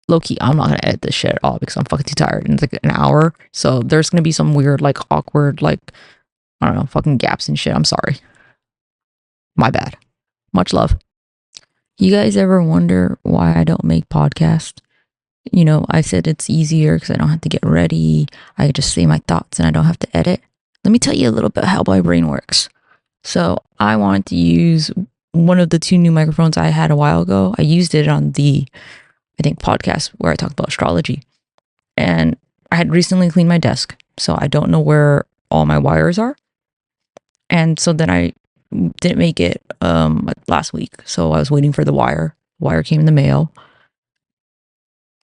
low-key, I'm not gonna edit this shit at all because I'm fucking too tired, and it's like an hour, so there's gonna be some weird, like, awkward, like, I don't know, fucking gaps and shit. I'm sorry. My bad. Much love. You guys ever wonder why I don't make podcasts? You know, I said it's easier because I don't have to get ready. I just say my thoughts and I don't have to edit. Let me tell you a little bit how my brain works. So I wanted to use one of the 2 new microphones I had a while ago. I used it on the, I think, podcast where I talked about astrology. And I had recently cleaned my desk, so I don't know where all my wires are. And so then I didn't make it last week. So I was waiting for the wire. The wire came in the mail.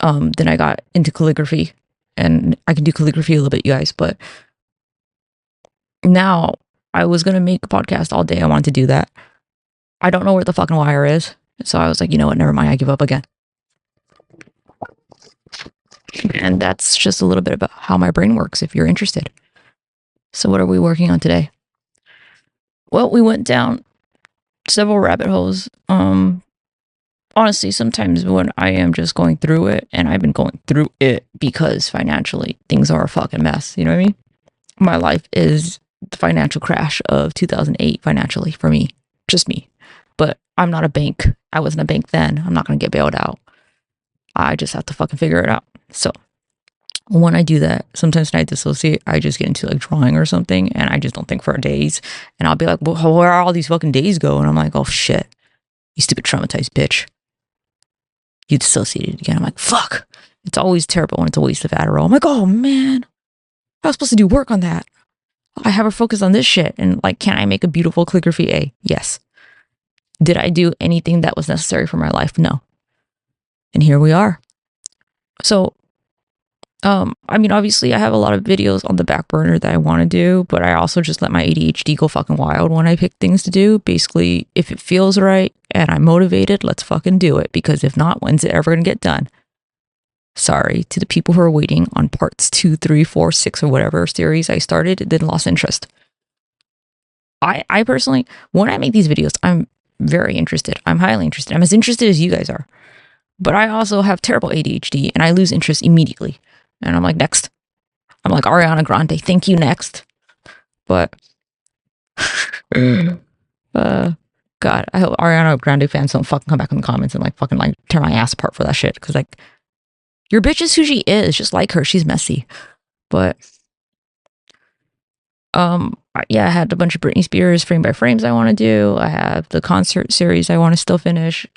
Then I got into calligraphy, and I can do calligraphy a little bit, you guys, but now I was going to make a podcast all day. I wanted to do that. I don't know where the fucking wire is. So I was like, you know what? Never mind. I give up again. And that's just a little bit about how my brain works if you're interested. So what are we working on today? Well, we went down several rabbit holes. Honestly, sometimes when I am just going through it, and I've been going through it because financially things are a fucking mess. You know what I mean? My life is the financial crash of 2008 financially for me, just me. But I'm not a bank. I wasn't a bank then. I'm not going to get bailed out. I just have to fucking figure it out. So when I do that, sometimes when I dissociate, I just get into like drawing or something, and I just don't think for days. And I'll be like, well, where are all these fucking days go? And I'm like, oh shit, you stupid traumatized bitch. You dissociated again. I'm like, fuck. It's always terrible when it's a waste of Adderall. I'm like, oh man, I was supposed to do work on that. I have her focus on this shit. And like, can I make a beautiful calligraphy A? Yes. Did I do anything that was necessary for my life? No. And here we are. So, I mean, obviously I have a lot of videos on the back burner that I want to do, but I also just let my ADHD go fucking wild when I pick things to do. Basically, if it feels right and I'm motivated, let's fucking do it. Because if not, when's it ever going to get done? Sorry to the people who are waiting on parts 2, 3, 4, 6, or whatever series I started, then lost interest. I personally, when I make these videos, I'm very interested. I'm highly interested. I'm as interested as you guys are. But I also have terrible ADHD, and I lose interest immediately. And I'm like, next. I'm like, Ariana Grande, thank you, next. But, God, I hope Ariana Grande fans don't fucking come back in the comments and like fucking like tear my ass apart for that shit. Because like, your bitch is who she is, just like her. She's messy. But, yeah, I had a bunch of Britney Spears frame by frames I want to do. I have the concert series I want to still finish.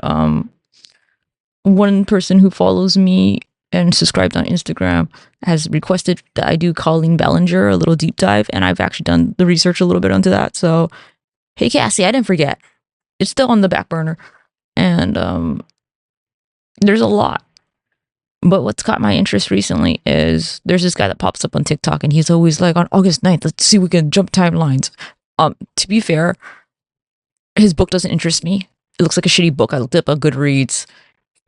One person who follows me and subscribed on Instagram has requested that I do Colleen Ballinger, a little deep dive, and I've actually done the research a little bit onto that. So, hey Cassie, I didn't forget. It's still on the back burner, and there's a lot. But what's caught my interest recently is there's this guy that pops up on TikTok, and he's always like, on August 9th, let's see if we can jump timelines. To be fair, his book doesn't interest me. It looks like a shitty book. I looked up on Goodreads.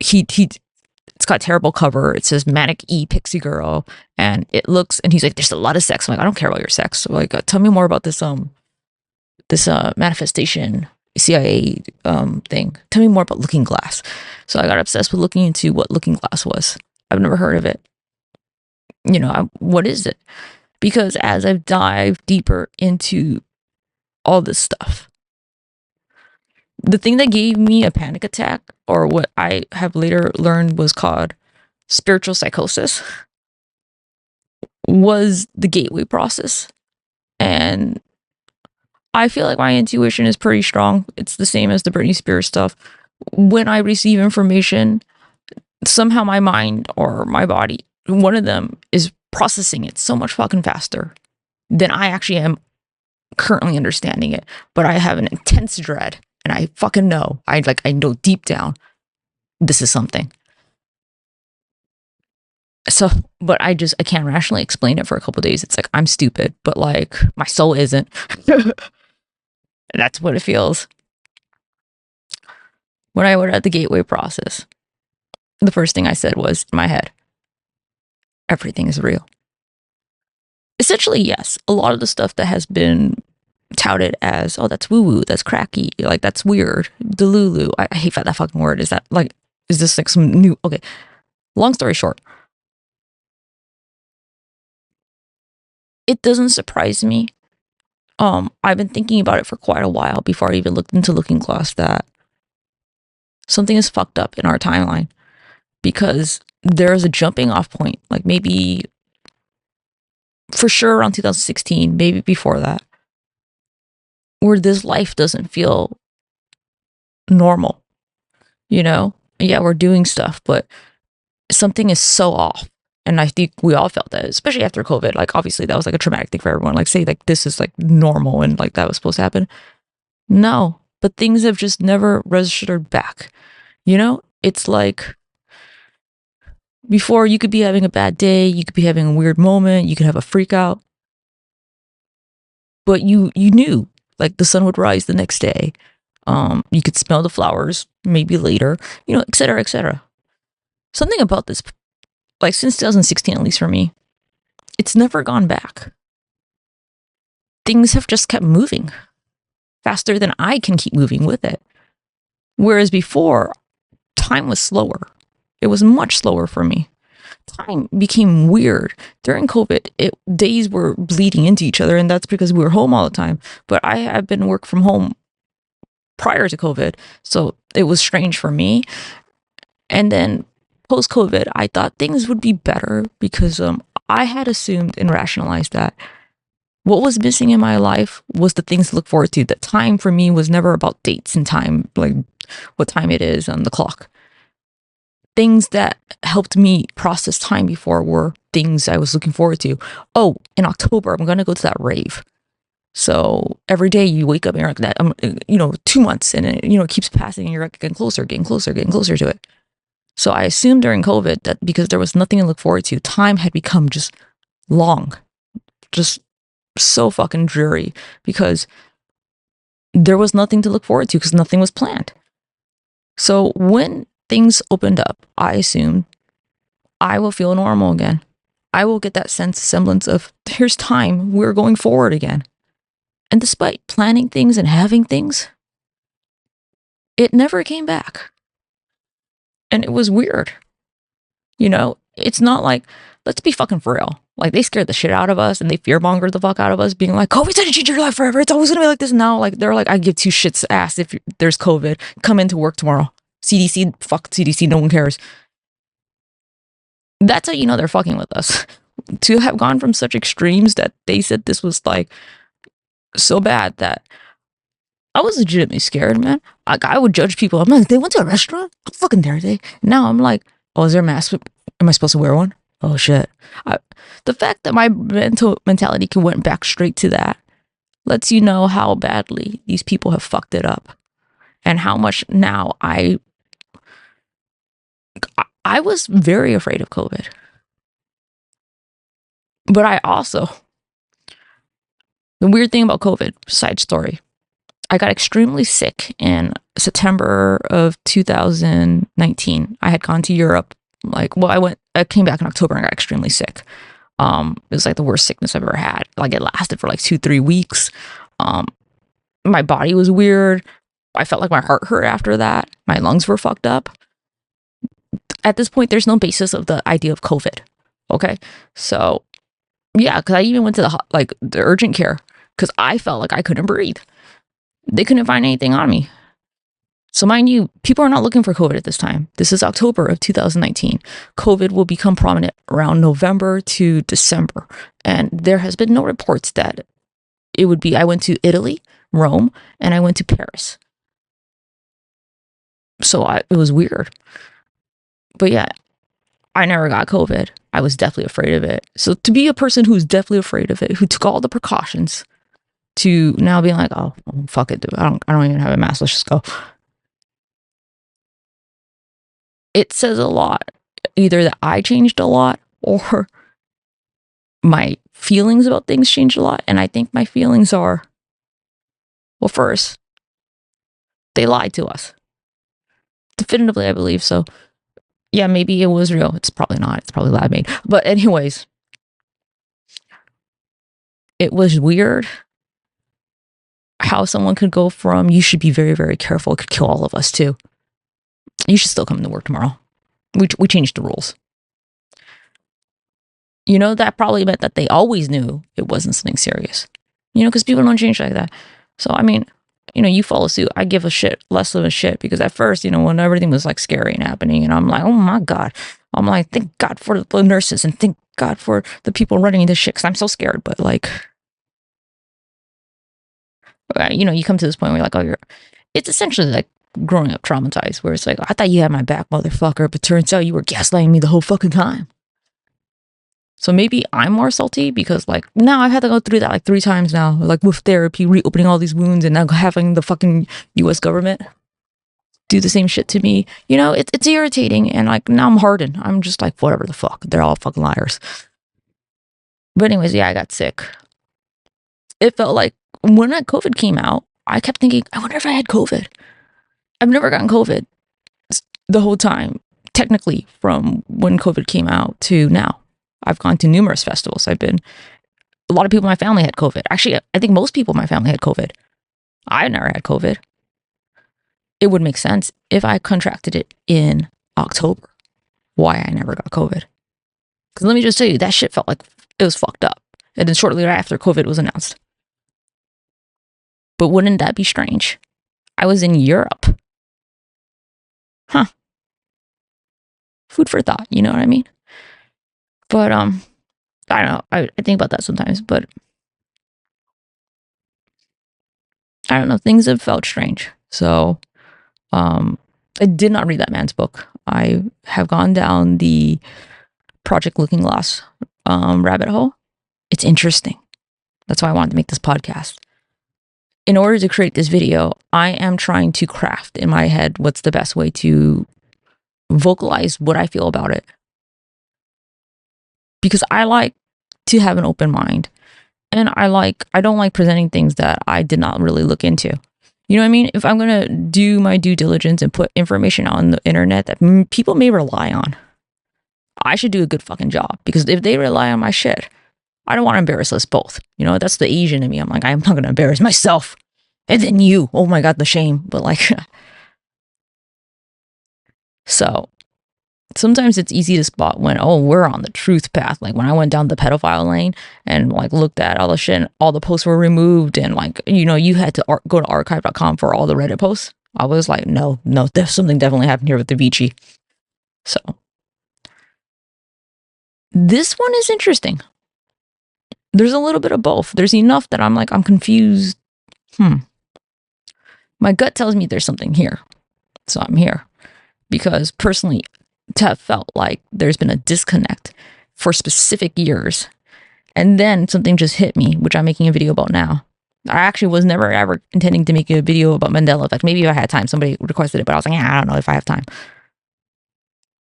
It's got a terrible cover. It says Manic E Pixie Girl, and it looks, and he's like, there's a lot of sex. I'm like, I don't care about your sex. So like, tell me more about this manifestation CIA thing. Tell me more about Looking Glass. So I got obsessed with looking into what Looking Glass was. I've never heard of it. You know, what is it? Because as I've dived deeper into all this stuff, the thing that gave me a panic attack, or what I have later learned was called spiritual psychosis, was the gateway process. And I feel like my intuition is pretty strong. It's the same as the Britney Spears stuff. When I receive information, somehow my mind or my body, one of them is processing it so much fucking faster than I actually am currently understanding it. But I have an intense dread, and I fucking know. I know deep down, this is something. So, but I can't rationally explain it for a couple of days. It's like, I'm stupid, but like, my soul isn't. That's what it feels. When I went at the gateway process, the first thing I said was, in my head, everything is real. Essentially, yes. A lot of the stuff that has been touted as, oh, that's woo-woo, that's cracky, like, that's weird, delulu. I hate that fucking word. Is this like some new, okay. Long story short, it doesn't surprise me. I've been thinking about it for quite a while before I even looked into Looking Glass that something is fucked up in our timeline, because there's a jumping off point, like maybe for sure around 2016, maybe before that, where this life doesn't feel normal, you know? Yeah, we're doing stuff, but something is so off. And I think we all felt that, especially after COVID. Like, obviously, that was like a traumatic thing for everyone. Like, say, like, this is like normal and like that was supposed to happen. No, but things have just never registered back. You know, it's like before you could be having a bad day, you could be having a weird moment, you could have a freak out, but you knew like the sun would rise the next day. You could smell the flowers maybe later, you know, et cetera, et cetera. Something about this, like since 2016, at least for me, it's never gone back. Things have just kept moving faster than I can keep moving with it. Whereas before, time was slower. It was much slower for me. Time became weird. During COVID, days were bleeding into each other, and that's because we were home all the time. But I have been work from home prior to COVID, so it was strange for me. And then post-COVID, I thought things would be better because I had assumed and rationalized that what was missing in my life was the things to look forward to. That time for me was never about dates and time, like what time it is on the clock. Things that helped me process time before were things I was looking forward to. Oh, in October, I'm going to go to that rave. So every day you wake up and you're like that, 2 months, and it keeps passing and you're like getting closer to it. So I assumed during COVID that because there was nothing to look forward to, time had become just long, just so fucking dreary, because there was nothing to look forward to because nothing was planned. So when things opened up, I assumed I will feel normal again. I will get that semblance of here's time, we're going forward again. And despite planning things and having things, it never came back. And it was weird. It's not like, let's be fucking for real. Like, they scared the shit out of us and they fearmongered the fuck out of us, being like, COVID's gonna change your life forever. It's always gonna be like this. Now, like, they're like, I give two shits ass if there's COVID. Come into work tomorrow. CDC, fuck CDC, no one cares. That's how you know they're fucking with us. To have gone from such extremes that they said this was like so bad that I was legitimately scared, man. Like, I would judge people. I'm like, they went to a restaurant? How fucking dare they? Now I'm like, oh, is there a mask? Am I supposed to wear one? Oh, shit. The fact that my mentality went back straight to that lets you know how badly these people have fucked it up. And how much now I was very afraid of COVID. But I also, the weird thing about COVID, side story, I got extremely sick in September of 2019. I had gone to Europe. I came back in October and got extremely sick. It was like the worst sickness I've ever had. Like, it lasted for like 2-3 weeks. My body was weird. I felt like my heart hurt after that. My lungs were fucked up. At this point, there's no basis of the idea of COVID. Okay. So yeah, because I even went to the urgent care because I felt like I couldn't breathe. They couldn't find anything on me. So mind you, people are not looking for COVID at this time. This is October of 2019. COVID will become prominent around November to December. And there has been no reports that it would be. I went to Italy, Rome, and I went to Paris. So it was weird. But yeah, I never got COVID. I was definitely afraid of it. So to be a person who's definitely afraid of it, who took all the precautions, to now being like, oh, fuck it, dude. I don't even have a mask. Let's just go. It says a lot. Either that I changed a lot or my feelings about things changed a lot. And I think my feelings are, well, first, they lied to us. Definitively, I believe so. Yeah, maybe it was real. It's probably not. It's probably lab made. But anyways, it was weird how someone could go from, you should be very, very careful, it could kill all of us too. You should still come to work tomorrow. We changed the rules. You know, that probably meant that they always knew it wasn't something serious. You know, because people don't change like that. So, I mean, you know, you follow suit. I give a shit, less of a shit, because at first, you know, when everything was like scary and happening, and I'm like, oh my God. I'm like, thank God for the nurses and thank God for the people running this shit, because I'm so scared. But like, you know, you come to this point where you're like, oh, it's essentially like growing up traumatized, where it's like, I thought you had my back, motherfucker, but turns out you were gaslighting me the whole fucking time. So maybe I'm more salty because like now I've had to go through that like 3 times now, like with therapy, reopening all these wounds, and now having the fucking US government do the same shit to me. You know, it's irritating, and like now I'm hardened. I'm just like, whatever the fuck. They're all fucking liars. But anyways, yeah, I got sick. It felt like when that COVID came out, I kept thinking, I wonder if I had COVID. I've never gotten COVID the whole time, technically, from when COVID came out to now. I've gone to numerous festivals. A lot of people in my family had COVID. Actually, I think most people in my family had COVID. I never had COVID. It would make sense if I contracted it in October, why I never got COVID. Because let me just tell you, that shit felt like it was fucked up. And then shortly after, COVID was announced. But wouldn't that be strange? I was in Europe. Huh. Food for thought, you know what I mean? But I don't know. I think about that sometimes, but I don't know. Things have felt strange. So I did not read that man's book. I have gone down the Project Looking Glass rabbit hole. It's interesting. That's why I wanted to make this podcast. In order to create this video, I am trying to craft in my head what's the best way to vocalize what I feel about it. Because I like to have an open mind. And I don't like presenting things that I did not really look into. You know what I mean? If I'm going to do my due diligence and put information on the internet that people may rely on, I should do a good fucking job. Because if they rely on my shit, I don't want to embarrass us both. You know, that's the Asian in me. I'm like, I'm not going to embarrass myself. And then you. Oh my God, the shame. But like, so sometimes it's easy to spot when, oh, we're on the truth path. Like when I went down the pedophile lane and like looked at all the shit, and all the posts were removed, and like, you know, you had to go to archive.com for all the Reddit posts. I was like, no, there's something definitely happened here with the Vici. So this one is interesting. There's a little bit of both. There's enough that I'm like, I'm confused. My gut tells me there's something here. So I'm here. Because personally, to have felt like there's been a disconnect for specific years, and then something just hit me, which I'm making a video about now. I actually was never ever intending to make a video about Mandela effect. Maybe if I had time, somebody requested it, but I was like, yeah, I don't know if I have time.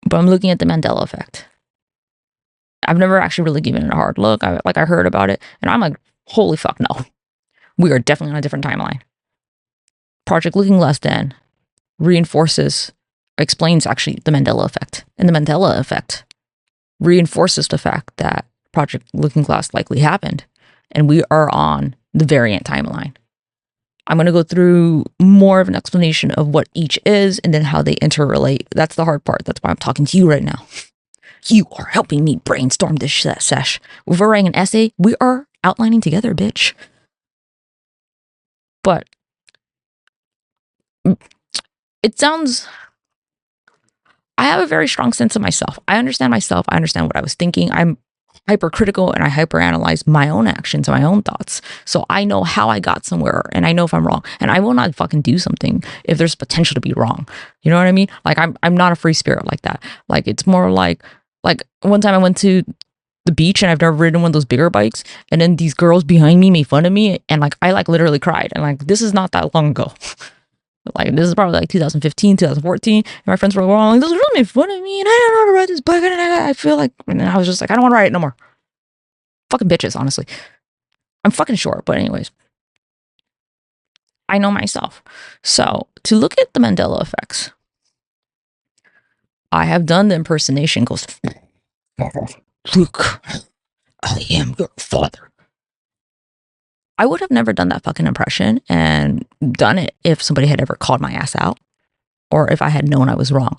But I'm looking at the Mandela effect. I've never actually really given it a hard look. I heard about it, and I'm like, holy fuck, no. We are definitely on a different timeline. Project Looking Glass then explains actually the Mandela effect. And the Mandela effect reinforces the fact that Project Looking Glass likely happened, and we are on the variant timeline. I'm going to go through more of an explanation of what each is and then how they interrelate. That's the hard part. That's why I'm talking to you right now. You are helping me brainstorm this sesh. If we're writing an essay, we are outlining together, bitch. But it sounds... I have a very strong sense of myself. I understand myself. I understand what I was thinking. I'm hypercritical, and I hyperanalyze my own actions, my own thoughts. So I know how I got somewhere, and I know if I'm wrong. And I will not fucking do something if there's potential to be wrong. You know what I mean? Like I'm not a free spirit like that. Like it's more like one time I went to the beach, and I've never ridden one of those bigger bikes, and then these girls behind me made fun of me, and like I like literally cried. And like this is not that long ago. Like this is probably like 2015, 2014. And my friends were going like, those girls made fun of me, and I don't know how to ride this bike. And I feel like, and I was just like, I don't want to ride it no more. Fucking bitches, honestly. I'm fucking short, but anyways. I know myself. So to look at the Mandela effects, I have done the impersonation. Goes, look, I am your father. I would have never done that fucking impression and done it if somebody had ever called my ass out, or if I had known I was wrong.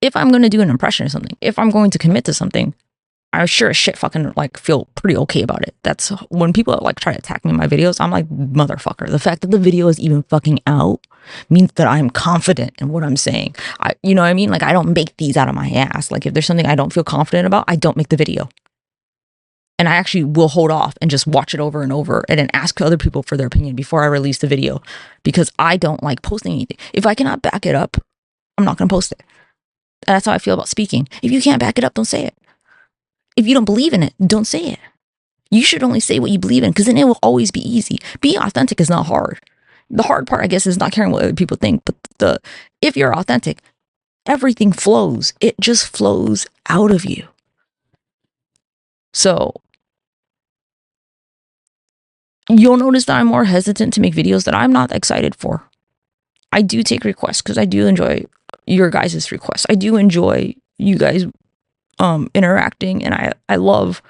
If I'm going to do an impression of something, if I'm going to commit to something, I sure as shit fucking like feel pretty okay about it. That's when people like try to attack me in my videos, I'm like, motherfucker, the fact that the video is even fucking out means that I'm confident in what I'm saying. You know what I mean? Like, I don't make these out of my ass. Like, if there's something I don't feel confident about, I don't make the video. And I actually will hold off and just watch it over and over and then ask other people for their opinion before I release the video, because I don't like posting anything. If I cannot back it up, I'm not going to post it. And that's how I feel about speaking. If you can't back it up, don't say it. If you don't believe in it, don't say it. You should only say what you believe in, because then it will always be easy. Being authentic is not hard. The hard part, I guess, is not caring what other people think. But if you're authentic, everything flows. It just flows out of you. So you'll notice that I'm more hesitant to make videos that I'm not excited for. I do take requests because I do enjoy your guys' requests. I do enjoy you guys interacting, and I love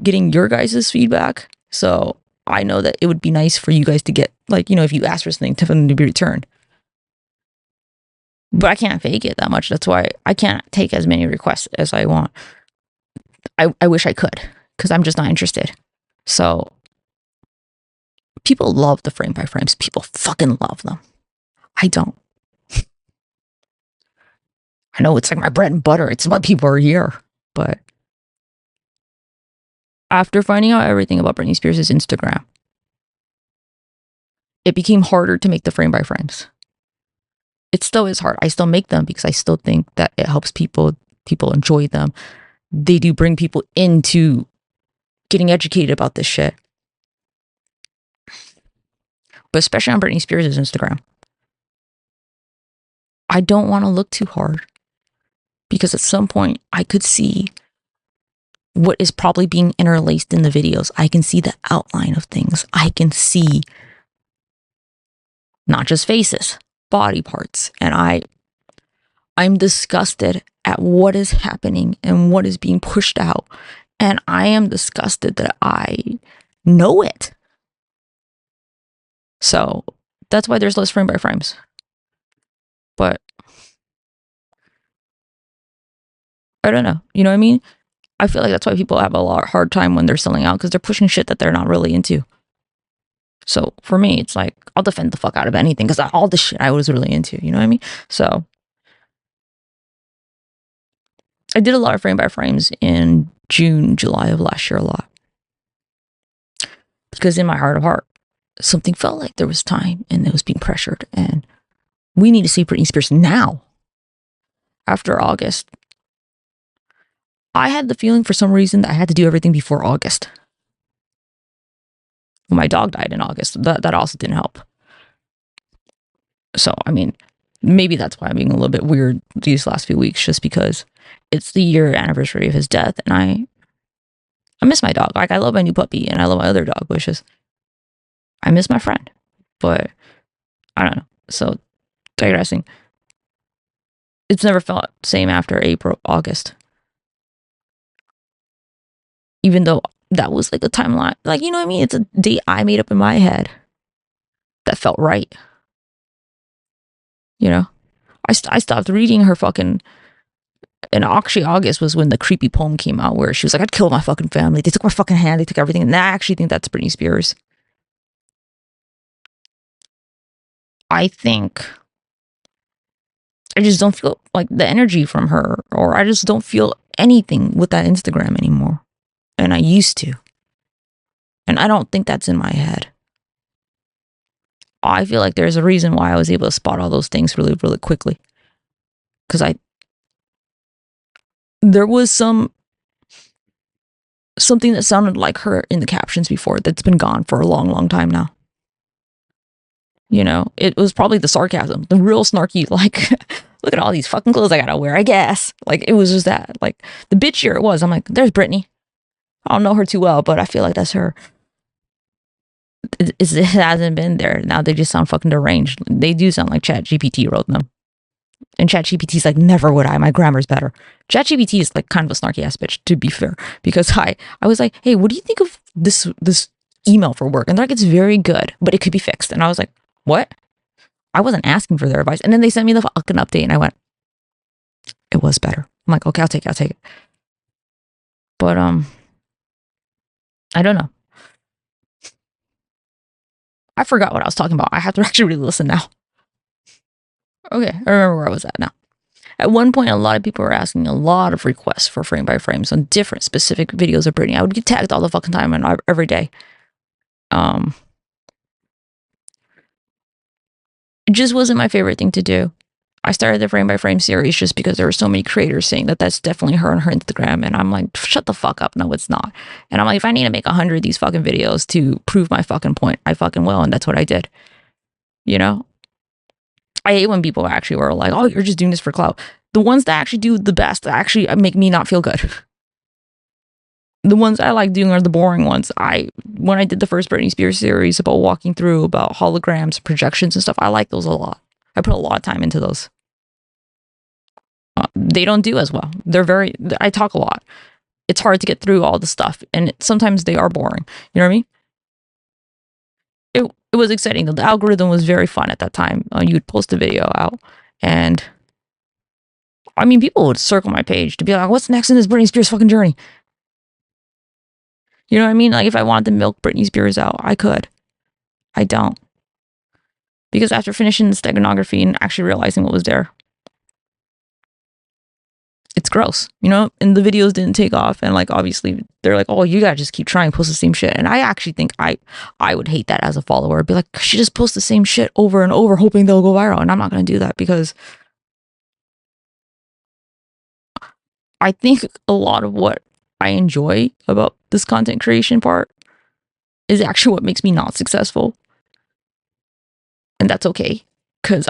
getting your guys' feedback. So I know that it would be nice for you guys to get, like, you know, if you ask for something, to them to be returned. But I can't fake it that much. That's why I can't take as many requests as I want. I wish I could, because I'm just not interested. So people love the frame by frames. People fucking love them. I don't. I know it's like my bread and butter. It's what people are here. But after finding out everything about Britney Spears' Instagram, it became harder to make the frame by frames. It still is hard. I still make them because I still think that it helps people. People enjoy them. They do bring people into getting educated about this shit. But especially on Britney Spears' Instagram, I don't want to look too hard, because at some point I could see what is probably being interlaced in the videos. I can see the outline of things. I can see not just faces, body parts. And I'm disgusted at what is happening and what is being pushed out. And I am disgusted that I know it. So that's why there's less frame by frames. But I don't know. You know what I mean? I feel like that's why people have a hard time when they're selling out, because they're pushing shit that they're not really into. So for me, it's like, I'll defend the fuck out of anything, because all the shit I was really into, you know what I mean? So I did a lot of frame by frames in June, July of last year a lot. Because in my heart of heart, something felt like there was time and it was being pressured, and we need to see Britney Spears now. After August, I had the feeling for some reason that I had to do everything before August. Well, my dog died in August. That also didn't help. So, I mean, maybe that's why I'm being a little bit weird these last few weeks, just because it's the year anniversary of his death, and I miss my dog. Like, I love my new puppy, and I love my other dog, which is, I miss my friend. But I don't know. So, digressing. It's never felt the same after August. Even though that was like a timeline, like, you know what I mean? It's a date I made up in my head that felt right. You know? I stopped reading her fucking, and actually August was when the creepy poem came out where she was like, I'd kill my fucking family. They took my fucking hand. They took everything. And I actually think that's Britney Spears. I think I just don't feel like the energy from her, or I just don't feel anything with that Instagram anymore. And I used to. And I don't think that's in my head. I feel like there's a reason why I was able to spot all those things really, really quickly. Because there was something that sounded like her in the captions before that's been gone for a long, long time now. You know, it was probably the sarcasm, the real snarky, like, look at all these fucking clothes I gotta wear, I guess. Like, it was just that, like, the bitchier it was. I'm like, there's Britney. I don't know her too well, but I feel like that's her. It hasn't been there. Now they just sound fucking deranged. They do sound like ChatGPT wrote them. And ChatGPT's like, never would I. My grammar's better. ChatGPT is like kind of a snarky ass bitch, to be fair. Because I was like, hey, what do you think of this email for work? And they're like, it's very good, but it could be fixed. And I was like, what? I wasn't asking for their advice. And then they sent me the fucking update, and I went, it was better. I'm I'm like, okay, I'll take it. But I don't know. I forgot what I was talking about. I have to actually really listen now. Okay, I remember where I was at now. At one point, a lot of people were asking a lot of requests for frame by frames on different specific videos of Britney. I would get tagged all the fucking time and every day. It just wasn't my favorite thing to do. I started the frame by frame series just because there were so many creators saying that that's definitely her on her Instagram. And I'm like, shut the fuck up. No, it's not. And I'm like, if I need to make 100 of these fucking videos to prove my fucking point, I fucking will. And that's what I did. You know? I hate when people actually were like, oh, you're just doing this for clout. The ones that actually do the best actually make me not feel good. The ones I like doing are the boring ones. When I did the first Britney Spears series about walking through about holograms, projections and stuff, I like those a lot. I put a lot of time into those. They don't do as well. I talk a lot. It's hard to get through all the stuff, and sometimes they are boring. You know what I mean? It was exciting. The algorithm was very fun at that time. You would post a video out, and I mean, people would circle my page to be like, what's next in this Britney Spears fucking journey? You know what I mean? Like, if I wanted to milk Britney Spears out, I could. I don't. Because after finishing the steganography and actually realizing what was there, it's gross, you know? And the videos didn't take off. And like, obviously, they're like, oh, you gotta just keep trying to post the same shit. And I actually think I would hate that as a follower. I'd be like, she just posts the same shit over and over, hoping they'll go viral. And I'm not gonna do that because I think a lot of what I enjoy about this content creation part is actually what makes me not successful. And that's okay. Because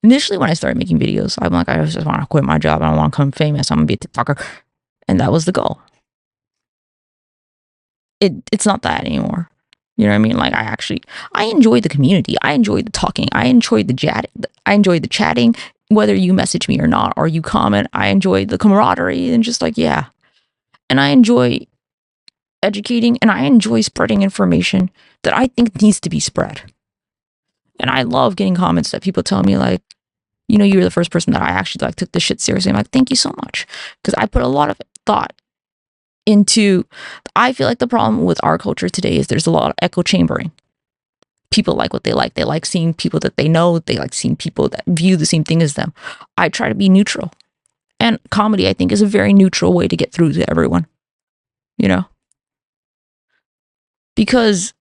initially when I started making videos, I'm like, I just want to quit my job. I don't want to become famous. I'm going to be a TikToker. And that was the goal. It's not that anymore. You know what I mean? Like, I enjoy the community. I enjoy the talking. I enjoy the chatting, whether you message me or not, or you comment. I enjoy the camaraderie and just like, yeah. And I enjoy educating, and I enjoy spreading information that I think needs to be spread. And I love getting comments that people tell me like, you know, you were the first person that I actually like took this shit seriously. I'm like, thank you so much. Because I put a lot of thought into, I feel like the problem with our culture today is there's a lot of echo chambering. People like what they like. They like seeing people that they know. They like seeing people that view the same thing as them. I try to be neutral. And comedy, I think, is a very neutral way to get through to everyone. You know? Because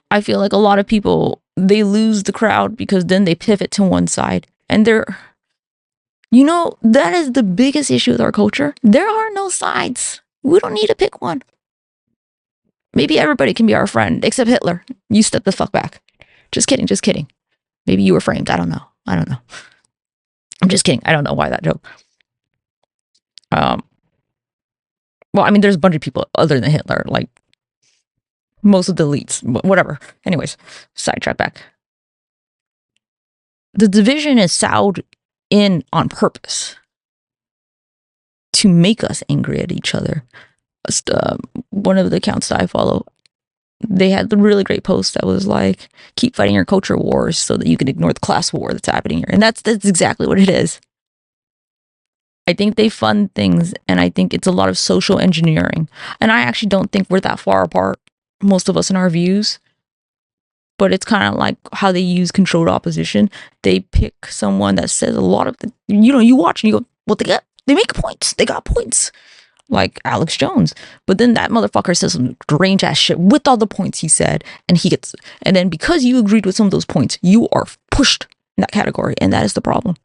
I feel like a lot of people, they lose the crowd because then they pivot to one side. And you know, that is the biggest issue with our culture. There are no sides. We don't need to pick one. Maybe everybody can be our friend, except Hitler. You step the fuck back. Just kidding. Maybe you were framed. I don't know. I'm just kidding. I don't know why that joke. Well, I mean, there's a bunch of people other than Hitler, like most of the elites, whatever. Anyways, sidetrack back. The division is sowed in on purpose to make us angry at each other. One of the accounts that I follow, they had the really great post that was like, keep fighting your culture wars so that you can ignore the class war that's happening here. And that's exactly what it is. I think they fund things, and I think it's a lot of social engineering. And I actually don't think we're that far apart, most of us in our views. But it's kind of like how they use controlled opposition. They pick someone that says a lot of the, you know, you watch and you go, well, they make points. They got points. Like Alex Jones. But then that motherfucker says some strange ass shit with all the points he said. And then because you agreed with some of those points, you are pushed in that category. And that is the problem.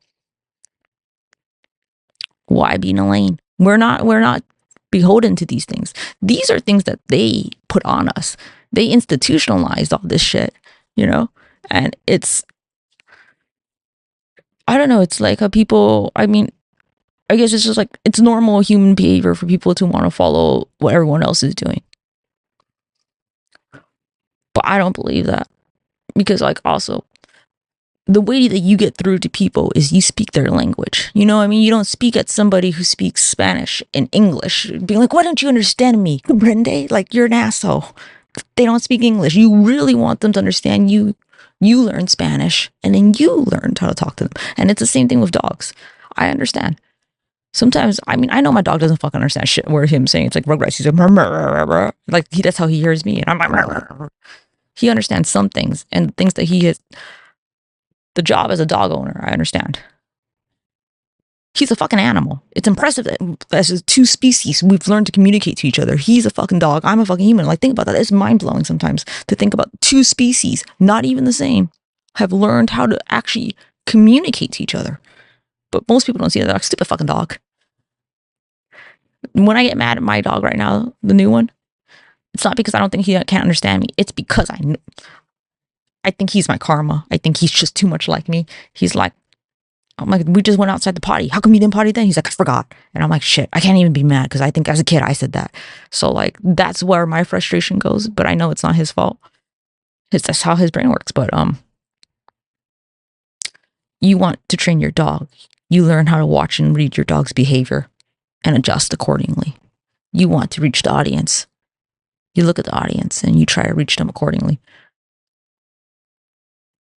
Why be in a lane? We're not beholden to these things. These are things that they put on us. They institutionalized all this shit, you know? And I don't know, it's like how people, I mean, I guess it's just like, it's normal human behavior for people to want to follow what everyone else is doing. But I don't believe that. Because like also, the way that you get through to people is you speak their language. You know what I mean? You don't speak at somebody who speaks Spanish and English. Being like, why don't you understand me? Brende, like you're an asshole. They don't speak English. You really want them to understand you. You learn Spanish and then you learn how to talk to them. And it's the same thing with dogs. I understand. Sometimes, I mean, I know my dog doesn't fucking understand shit where him saying it's like Rugrats. He's like that's how he hears me, and I'm like, he understands some things, and things that he has. The job as a dog owner, I understand. He's a fucking animal. It's impressive that as two species, we've learned to communicate to each other. He's a fucking dog. I'm a fucking human. Like, think about that. It's mind blowing sometimes to think about two species, not even the same, have learned how to actually communicate to each other. But most people don't see that. They're like, stupid fucking dog. When I get mad at my dog right now, the new one, it's not because I don't think he can't understand me. It's because I think he's my karma. I think he's just too much like me. He's like, I'm like, we just went outside the potty. How come you didn't potty then? He's like, I forgot. And I'm like, shit, I can't even be mad because I think as a kid I said that. So like, that's where my frustration goes. But I know it's not his fault. That's how his brain works. But you want to train your dog. You learn how to watch and read your dog's behavior and adjust accordingly. You want to reach the audience. You look at the audience and you try to reach them accordingly.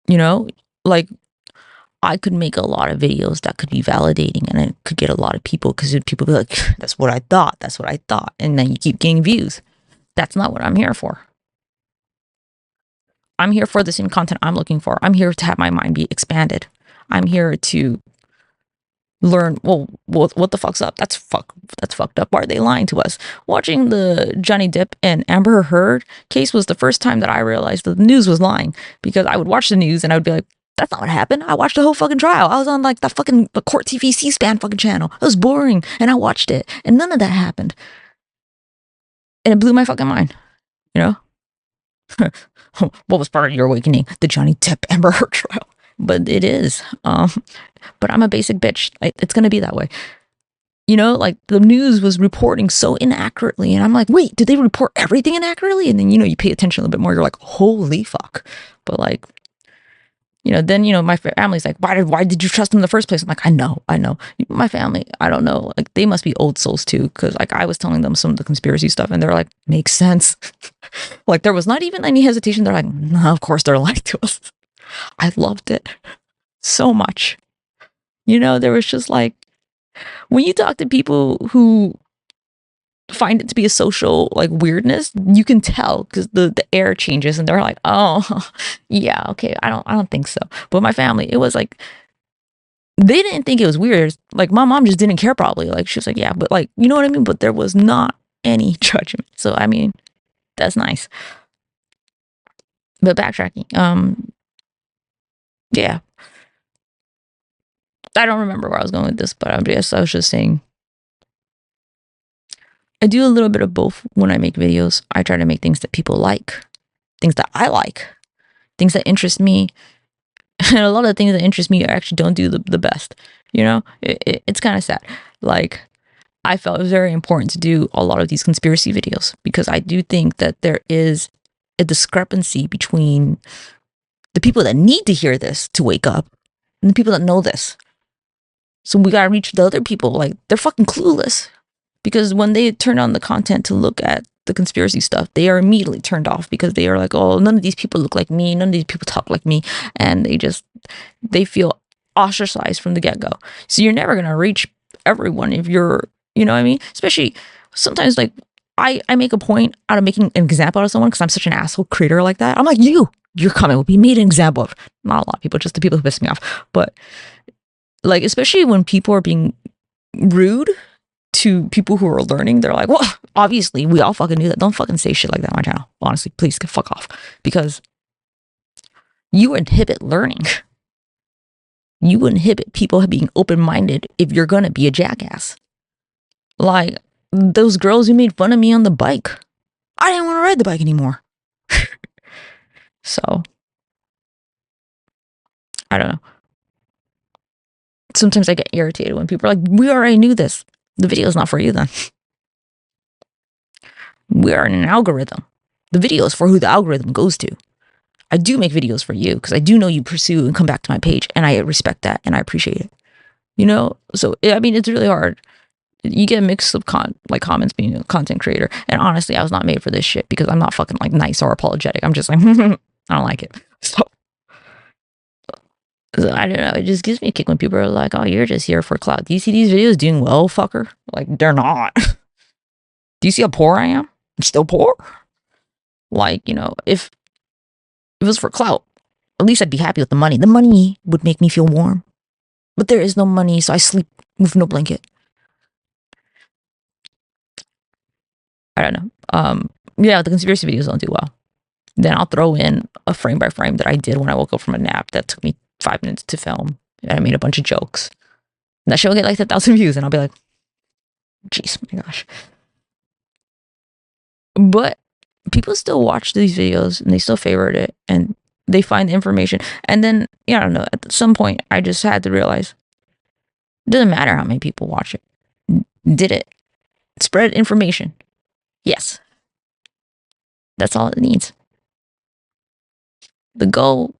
You know, like, I could make a lot of videos that could be validating and it could get a lot of people because people be like, that's what I thought. That's what I thought. And then you keep getting views. That's not what I'm here for. I'm here for the same content I'm looking for. I'm here to have my mind be expanded. I'm here to learn, well, what the fuck's up? That's fucked up. Why are they lying to us? Watching the Johnny Depp and Amber Heard case was the first time that I realized that the news was lying, because I would watch the news and I would be like, that's not what happened. I watched the whole fucking trial. I was on like the fucking Court TV C-SPAN fucking channel. It was boring. And I watched it. And none of that happened. And it blew my fucking mind. You know? What was part of your awakening? The Johnny Depp Amber Heard trial. But it is. But I'm a basic bitch. It's going to be that way. You know, like the news was reporting so inaccurately. And I'm like, wait, did they report everything inaccurately? And then, you know, you pay attention a little bit more. You're like, holy fuck. But like, you know, then, you know, my family's like, why did you trust them in the first place? I'm like, I know. My family, I don't know. Like, they must be old souls too. Because like I was telling them some of the conspiracy stuff and they're like, makes sense. Like there was not even any hesitation. They're like, no, of course they're lying to us. I loved it so much. You know, there was just like, when you talk to people who find it to be a social like weirdness, you can tell because the air changes and they're like, oh yeah, okay, I don't think so. But my family, it was like, they didn't think it was weird. Like my mom just didn't care probably. Like she was like, yeah, but like, you know what I mean? But there was not any judgment. So I mean, that's nice. But backtracking, yeah. I don't remember where I was going with this, but I was just saying, I do a little bit of both when I make videos. I try to make things that people like, things that I like, things that interest me. And a lot of the things that interest me actually don't do the best. You know, it's kind of sad. Like, I felt it was very important to do a lot of these conspiracy videos because I do think that there is a discrepancy between the people that need to hear this to wake up and the people that know this. So we gotta reach the other people. Like, they're fucking clueless. Because when they turn on the content to look at the conspiracy stuff, they are immediately turned off because they are like, oh, none of these people look like me. None of these people talk like me. And they feel ostracized from the get-go. So you're never going to reach everyone if you're, you know what I mean? Especially sometimes like I make a point out of making an example out of someone because I'm such an asshole creator like that. I'm like, your comment will be made an example of. Not a lot of people, just the people who piss me off. But like, especially when people are being rude to people who are learning, they're like, well, obviously we all fucking knew that. Don't fucking say shit like that on my channel. Honestly, please get fuck off, because you inhibit learning. You inhibit people being open-minded if you're gonna be a jackass. Like those girls who made fun of me on the bike. I didn't want to ride the bike anymore. So I don't know. Sometimes I get irritated when people are like, we already knew this. The video is not for you then. We are in an algorithm. The video is for who the algorithm goes to. I do make videos for you because I do know you pursue and come back to my page, and I respect that and I appreciate it. You know, so I mean, it's really hard. You get a mix of comments being a content creator, and honestly, I was not made for this shit because I'm not fucking like nice or apologetic. I'm just like, I don't like it. So So I don't know. It just gives me a kick when people are like, "Oh, you're just here for clout. Do you see these videos doing well, fucker?" Like, they're not. Do you see how poor I am? I'm still poor. Like, if it was for clout, at least I'd be happy with the money. The money would make me feel warm. But there is no money, so I sleep with no blanket. I don't know. Yeah, the conspiracy videos don't do well. Then I'll throw in a frame by frame that I did when I woke up from a nap that took me 5 minutes to film. And I made a bunch of jokes. And that show will get like 1,000 views, and I'll be like, jeez, my gosh. But people still watch these videos and they still favorite it and they find the information. And then, I don't know, at some point, I just had to realize it doesn't matter how many people watch it. Did it spread information? Yes. That's all it needs. The goal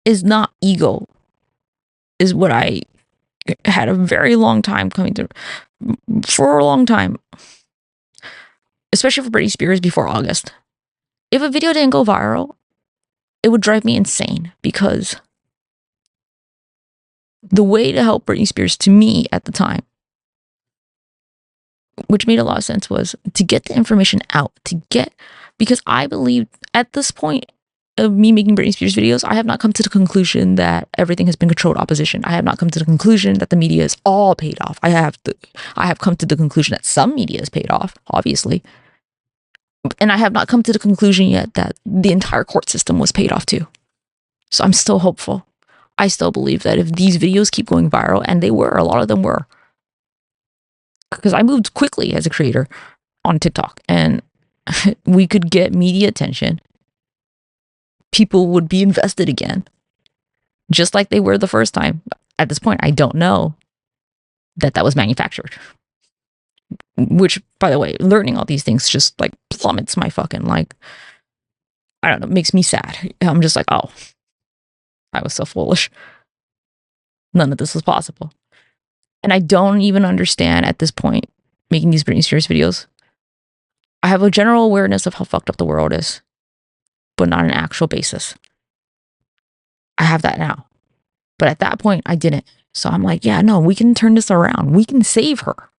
is not ego, is what I had a very long time coming to, for a long time, especially for Britney Spears before August. If a video didn't go viral, it would drive me insane because the way to help Britney Spears to me at the time, which made a lot of sense, was to get the information out, because I believe at this point of me making Britney Spears videos, I have not come to the conclusion that everything has been controlled opposition. I have not come to the conclusion that the media is all paid off. I have come to the conclusion that some media is paid off, obviously. And I have not come to the conclusion yet that the entire court system was paid off too. So I'm still hopeful. I still believe that if these videos keep going viral, and they were, a lot of them were, because I moved quickly as a creator on TikTok, and we could get media attention. People would be invested again, just like they were the first time. At this point, I don't know that was manufactured. Which, by the way, learning all these things just like plummets my fucking, like, I don't know, makes me sad. I'm just like, oh, I was so foolish. None of this was possible. And I don't even understand at this point, making these Britney Spears videos. I have a general awareness of how fucked up the world is, but not an actual basis. I have that now. But at that point, I didn't. So I'm like, yeah, no, we can turn this around. We can save her.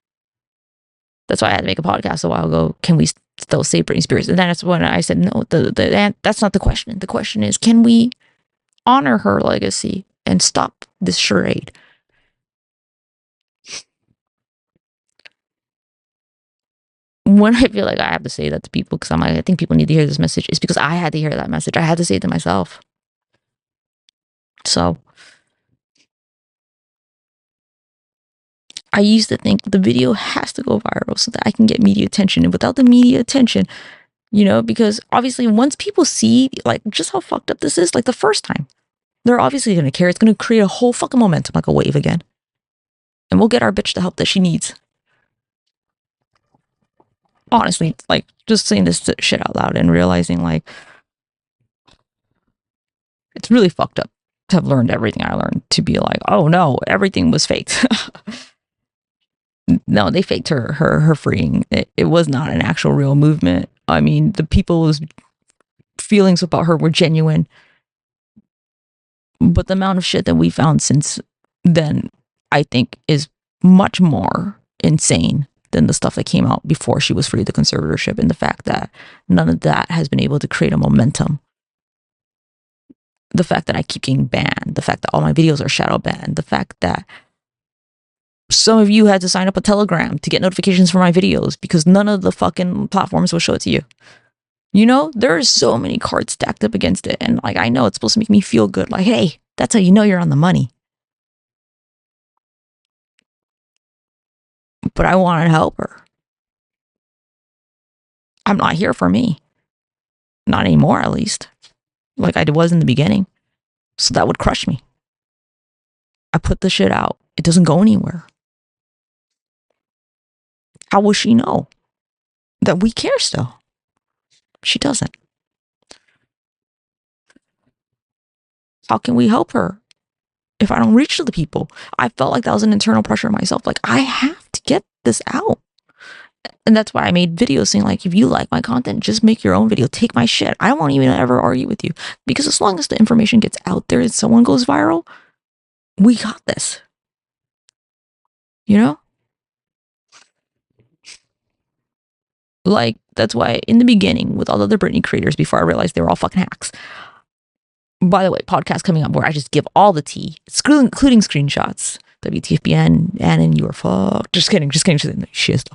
That's why I had to make a podcast a while ago. Can we still save Britney Spears? And that's when I said, no, that's not the question. The question is, can we honor her legacy and stop this charade? When I feel like I have to say that to people, because I'm like, I think people need to hear this message, it's because I had to hear that message. I had to say it to myself. So I used to think the video has to go viral so that I can get media attention. And without the media attention, because obviously once people see like just how fucked up this is, like the first time, they're obviously going to care. It's going to create a whole fucking momentum, like a wave again. And we'll get our bitch the help that she needs. Honestly, like just saying this shit out loud and realizing like it's really fucked up to have learned everything I learned, to be like, oh no, everything was faked. No, they faked her freeing. It was not an actual real movement. I mean, the people's feelings about her were genuine. But the amount of shit that we found since then, I think, is much more insane than the stuff that came out before she was freed, the conservatorship, and the fact that none of that has been able to create a momentum. The fact that I keep getting banned, the fact that all my videos are shadow banned, the fact that some of you had to sign up a Telegram to get notifications for my videos because none of the fucking platforms will show it to you. There are so many cards stacked up against it. And like, I know it's supposed to make me feel good. Like, hey, that's how you know you're on the money. But I want to help her. I'm not here for me. Not anymore, at least. Like I was in the beginning. So that would crush me. I put the shit out. It doesn't go anywhere. How will she know that we care still? She doesn't. How can we help her if I don't reach to the people? I felt like that was an internal pressure myself. Like, I have to get this out. And that's why I made videos saying, like, if you like my content, just make your own video. Take my shit. I won't even ever argue with you. Because as long as the information gets out there and someone goes viral, we got this. You know? Like, that's why in the beginning, with all the other Britney creators, before I realized they were all fucking hacks. By the way, podcast coming up where I just give all the tea, including screenshots. WTFBN, Annan, you are fucked. Just kidding. Shit.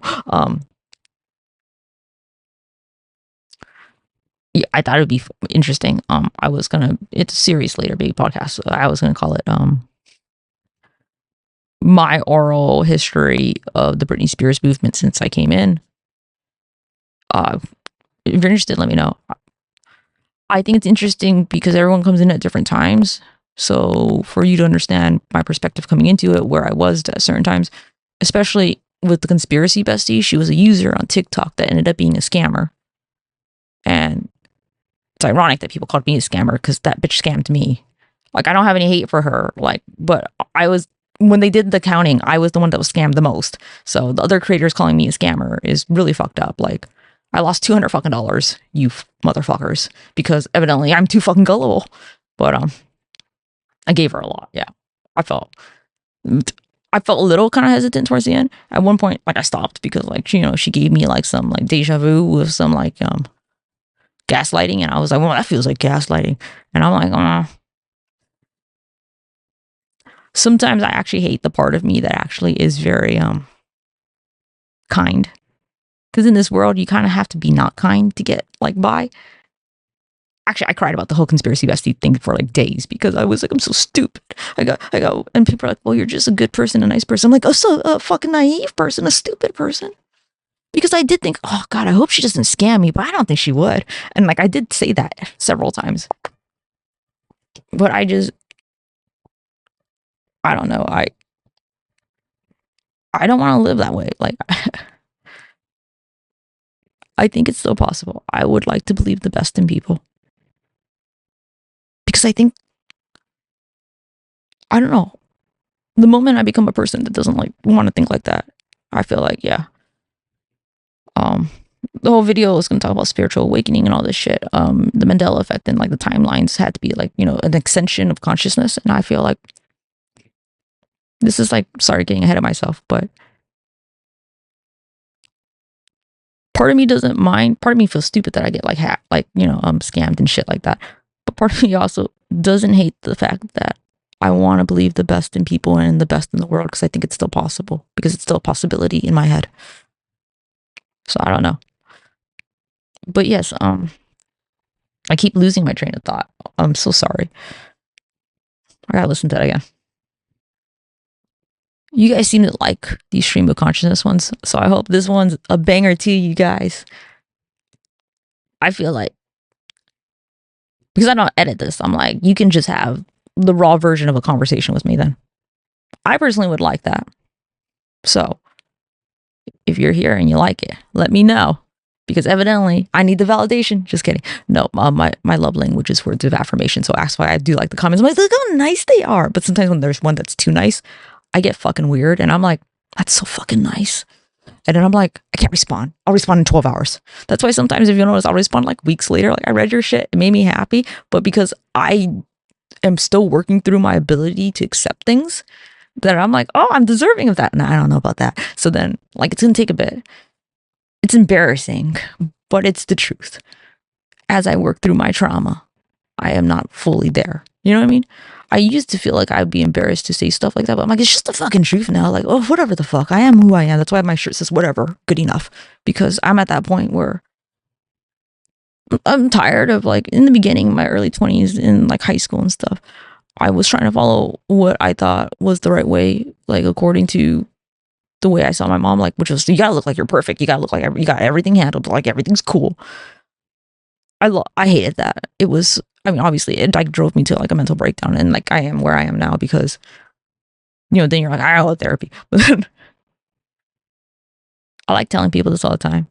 Yeah, I thought it would be interesting. It's a series later, baby podcast. So I was gonna call it my oral history of the Britney Spears movement since I came in. If you're interested, let me know. I think it's interesting because everyone comes in at different times. So for you to understand my perspective coming into it, where I was at certain times, especially with the conspiracy bestie, she was a user on TikTok that ended up being a scammer. And it's ironic that people called me a scammer because that bitch scammed me. Like, I don't have any hate for her. Like, but when they did the counting, I was the one that was scammed the most. So the other creators calling me a scammer is really fucked up. Like, I lost $200 fucking dollars, you motherfuckers, because evidently I'm too fucking gullible. But I gave her a lot. Yeah, I felt a little kind of hesitant towards the end. At one point, like, I stopped because, like, she gave me like some like deja vu with some like gaslighting, and I was like, well, that feels like gaslighting, and I'm like, sometimes I actually hate the part of me that actually is very kind, because in this world you kind of have to be not kind to get like by. Actually, I cried about the whole conspiracy bestie thing for like days because I was like, I'm so stupid. I go, and people are like, well, you're just a good person, a nice person. I'm like, oh, so a fucking naive person, a stupid person. Because I did think, oh God, I hope she doesn't scam me, but I don't think she would. And like, I did say that several times. But I don't know. I don't want to live that way. Like, I think it's still possible. I would like to believe the best in people. Because I think, I don't know, the moment I become a person that doesn't like want to think like that, I feel like, yeah. The whole video is going to talk about spiritual awakening and all this shit. The Mandela effect and like the timelines had to be like, an extension of consciousness. And I feel like this is like, sorry, getting ahead of myself, but part of me doesn't mind. Part of me feels stupid that I get like hacked, like, scammed and shit like that. But part of me also doesn't hate the fact that I want to believe the best in people and the best in the world, because I think it's still possible, because it's still a possibility in my head. So I don't know. But yes, I keep losing my train of thought. I'm so sorry. I gotta listen to that again. You guys seem to like these stream of consciousness ones, so I hope this one's a banger to you guys. I feel like, because I don't edit this, I'm like, you can just have the raw version of a conversation with me then. I personally would like that. So if you're here and you like it, let me know, because evidently I need the validation. Just kidding. No, my love language is words of affirmation. So that's why I do like the comments. I'm like, look how nice they are. But sometimes when there's one that's too nice, I get fucking weird, and I'm like, that's so fucking nice. And then I'm like, I can't respond. I'll respond in 12 hours. That's why sometimes, if you notice, I'll respond like weeks later. Like, I read your shit. It made me happy. But because I am still working through my ability to accept things, that I'm like, oh, I'm deserving of that. And I don't know about that. So then, like, it's going to take a bit. It's embarrassing, but it's the truth. As I work through my trauma, I am not fully there. You know what I mean? I used to feel like I'd be embarrassed to say stuff like that, but I'm like, it's just the fucking truth now. Like, oh, whatever the fuck. I am who I am. That's why my shirt says whatever, good enough. Because I'm at that point where I'm tired of, like, in the beginning, my early 20s, in like high school and stuff, I was trying to follow what I thought was the right way, like according to the way I saw my mom, like, which was, you gotta look like you're perfect. You gotta look like you got everything handled, like everything's cool. I hated that. It was, I mean, obviously it like drove me to like a mental breakdown, and like I am where I am now because, then you're like, I love therapy. But then I like telling people this all the time.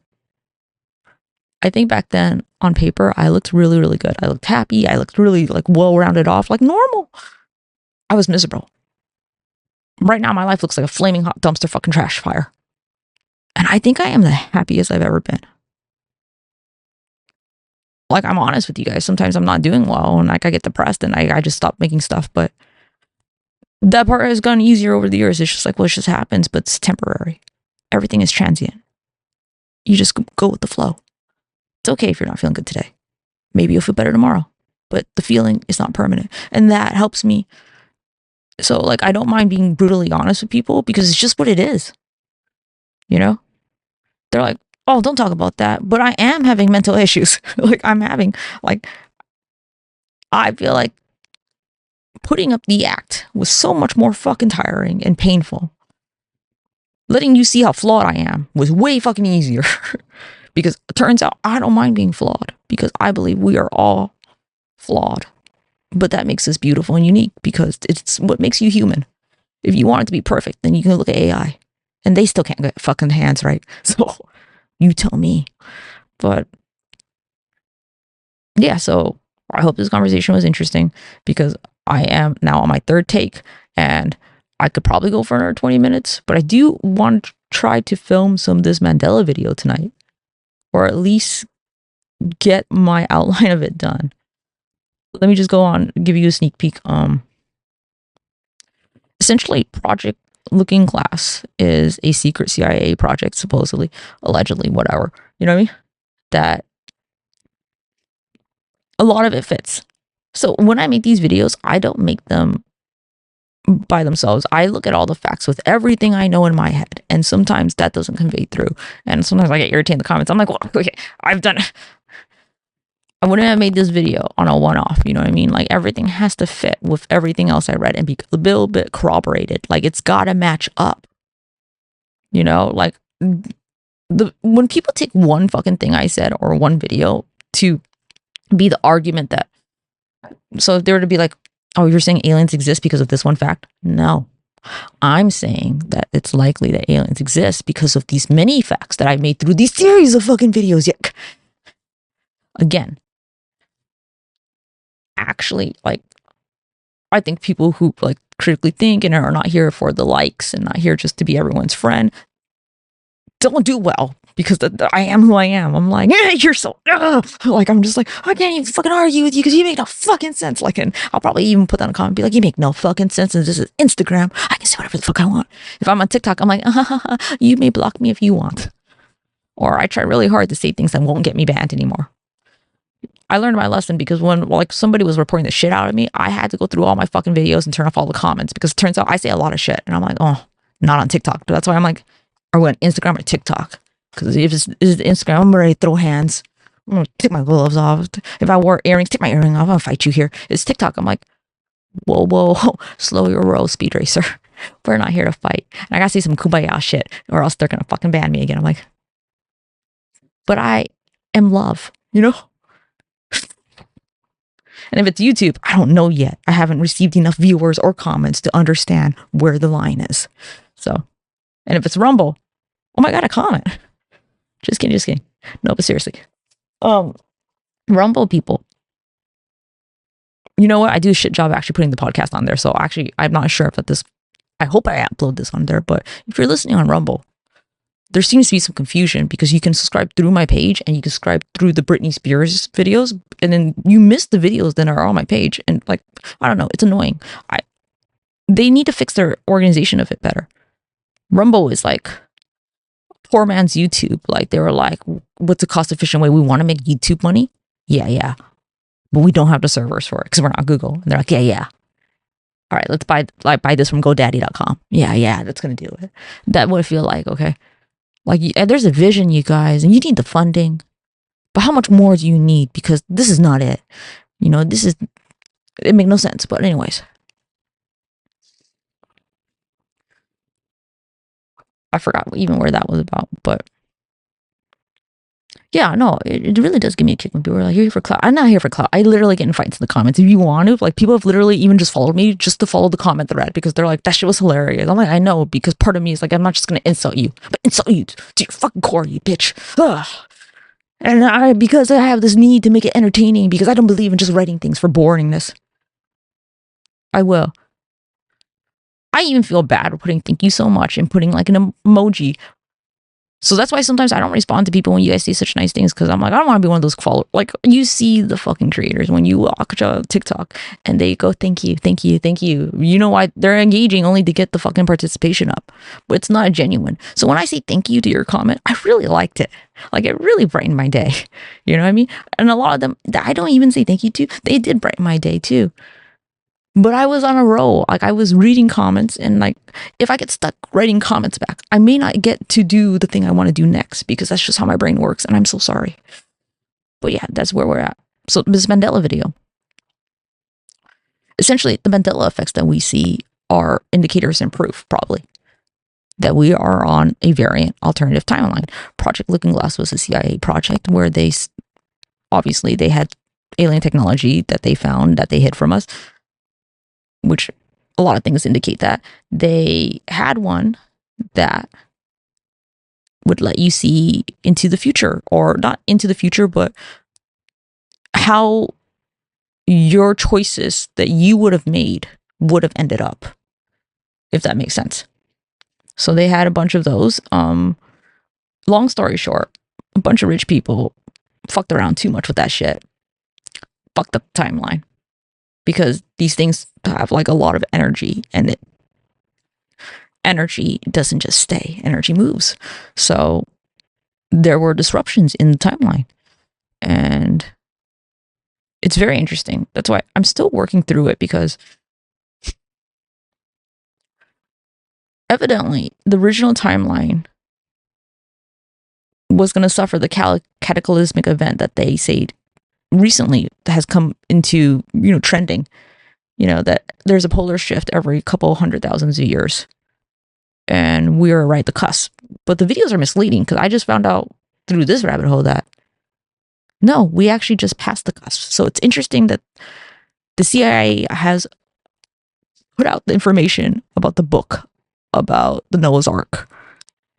I think back then on paper, I looked really, really good. I looked happy. I looked really like well-rounded off, like normal. I was miserable. Right now, my life looks like a flaming hot dumpster fucking trash fire. And I think I am the happiest I've ever been. Like, I'm honest with you guys. Sometimes I'm not doing well and like I get depressed and I just stop making stuff. But that part has gotten easier over the years. It's just like, well, it just happens, but it's temporary. Everything is transient. You just go with the flow. It's okay if you're not feeling good today. Maybe you'll feel better tomorrow, but the feeling is not permanent. And that helps me. So like, I don't mind being brutally honest with people because it's just what it is. You know, they're like, oh, don't talk about that. But I am having mental issues. Like I feel like putting up the act was so much more fucking tiring and painful. Letting you see how flawed I am was way fucking easier. Because it turns out I don't mind being flawed because I believe we are all flawed. But that makes us beautiful and unique because it's what makes you human. If you want it to be perfect, then you can look at AI. And they still can't get fucking hands right. So you tell me. But yeah, so I hope this conversation was interesting because I am now on my third take and I could probably go for another 20 minutes, but I do want to try to film some of this Mandela video tonight, or at least get my outline of it done. Let me just go on, give you a sneak peek. Essentially, Project Looking Glass is a secret CIA project, supposedly, allegedly, whatever. You know what I mean? That a lot of it fits. So when I make these videos, I don't make them by themselves. I look at all the facts with everything I know in my head. And sometimes that doesn't convey through. And sometimes I get irritated in the comments. I'm like, well, okay, I've done it. I wouldn't have made this video on a one-off, you know what I mean? Like, everything has to fit with everything else I read and be a little bit corroborated. Like, it's got to match up. You know, like, when people take one fucking thing I said or one video to be the argument that, so if they were to be like, oh, you're saying aliens exist because of this one fact? No. I'm saying that it's likely that aliens exist because of these many facts that I've made through these series of fucking videos. Yeah. Again, actually, like, I think people who like critically think and are not here for the likes and not here just to be everyone's friend don't do well because I am who I am. I'm like, you're so like, I'm just like, I can't even fucking argue with you because you make no fucking sense. Like, and I'll probably even put that in a comment, be like, you make no fucking sense, and this is Instagram. I can say whatever the fuck I want. If I'm on TikTok, I'm like, you may block me if you want. Or I try really hard to say things that won't get me banned anymore. I learned my lesson because when like somebody was reporting the shit out of me, I had to go through all my fucking videos and turn off all the comments because it turns out I say a lot of shit. And I'm like, oh, not on TikTok. But that's why I'm like, are we on Instagram or TikTok? Because if it's Instagram, I'm ready to throw hands. I'm going to take my gloves off. If I wore earrings, take my earring off. I'll fight you here. It's TikTok. I'm like, whoa, slow your roll, speed racer. We're not here to fight. And I got to say some kumbaya shit or else they're going to fucking ban me again. I'm like, but I am love, you know? And if it's YouTube, I don't know yet. I haven't received enough viewers or comments to understand where the line is. So, and if it's Rumble, oh my God, a comment. Just kidding. No, but seriously. Rumble people. You know what? I do a shit job actually putting the podcast on there. So actually, I'm not sure if I hope I upload this on there, but if you're listening on Rumble, there seems to be some confusion because you can subscribe through my page and you can subscribe through the Britney Spears videos, and then you miss the videos that are on my page. And like, I don't know, it's annoying. They need to fix their organization of it better. Rumble is like poor man's YouTube. Like, they were like, what's a cost efficient way? We want to make YouTube money. Yeah. But we don't have the servers for it because we're not Google. And they're like, yeah. All right, let's buy this from GoDaddy.com. Yeah, that's going to do it. That would feel like, okay. Like, there's a vision, you guys, and you need the funding. But how much more do you need? Because this is not it. You know, it makes no sense. But anyways. I forgot even where that was about. But yeah, no, it really does give me a kick when people are like, you're here for clout. I'm not here for clout. I literally get in fights in the comments. If you want to, like, people have literally even just followed me just to follow the comment thread because they're like, that shit was hilarious. I'm like, I know, because part of me is like, I'm not just going to insult you, but insult you to your fucking core, you bitch. Ugh. And because I have this need to make it entertaining because I don't believe in just writing things for boringness. I will. I even feel bad for putting thank you so much and putting like an emoji So that's why sometimes I don't respond to people when you guys say such nice things, because I'm like, I don't want to be one of those followers. Like, you see the fucking creators when you watch TikTok and they go, thank you, thank you, thank you. You know why? They're engaging only to get the fucking participation up, but it's not genuine. So when I say thank you to your comment, I really liked it. Like, it really brightened my day. You know what I mean? And a lot of them that I don't even say thank you to, they did brighten my day too. But I was on a roll. Like, I was reading comments, and like, if I get stuck writing comments back, I may not get to do the thing I want to do next, because that's just how my brain works, and I'm so sorry. But yeah, that's where we're at. So this Mandela video. Essentially, the Mandela effects that we see are indicators and proof, probably, that we are on a variant alternative timeline. Project Looking Glass was a CIA project where they obviously they had alien technology that they found that they hid from us, which a lot of things indicate that. They had one that would let you see into the future, or not into the future, but how your choices that you would have made would have ended up, if that makes sense. So they had a bunch of those. Long story short, a bunch of rich people fucked around too much with that shit. Fucked up the timeline. Because these things have like a lot of energy, and energy doesn't just stay, energy moves. So there were disruptions in the timeline, and it's very interesting. That's why I'm still working through it, because evidently the original timeline was going to suffer the cataclysmic event that they say recently has come into, trending. That there's a polar shift every couple 100,000 years, and we're right at the cusp. But the videos are misleading, because I just found out through this rabbit hole that no, we actually just passed the cusp. So it's interesting that the CIA has put out the information about the book, about the Noah's Ark,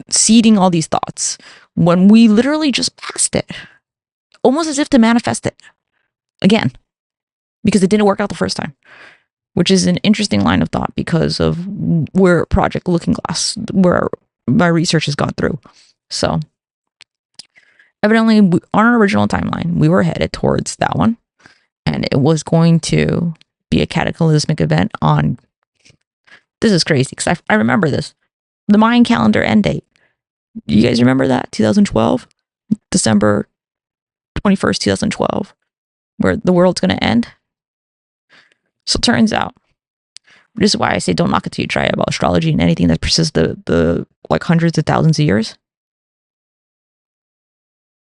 seeding all these thoughts, when we literally just passed it, almost as if to manifest it again, because it didn't work out the first time. Which is an interesting line of thought, because of where Project Looking Glass, where my research has gone through. So evidently, on our original timeline, we were headed towards that one, and it was going to be a cataclysmic event on, this is crazy, because I remember this, the Mayan calendar end date. You guys remember that? 2012? December 21st, 2012, where the world's going to end? So it turns out, this is why I say don't knock it till you try it about astrology and anything that persists the like hundreds of thousands of years.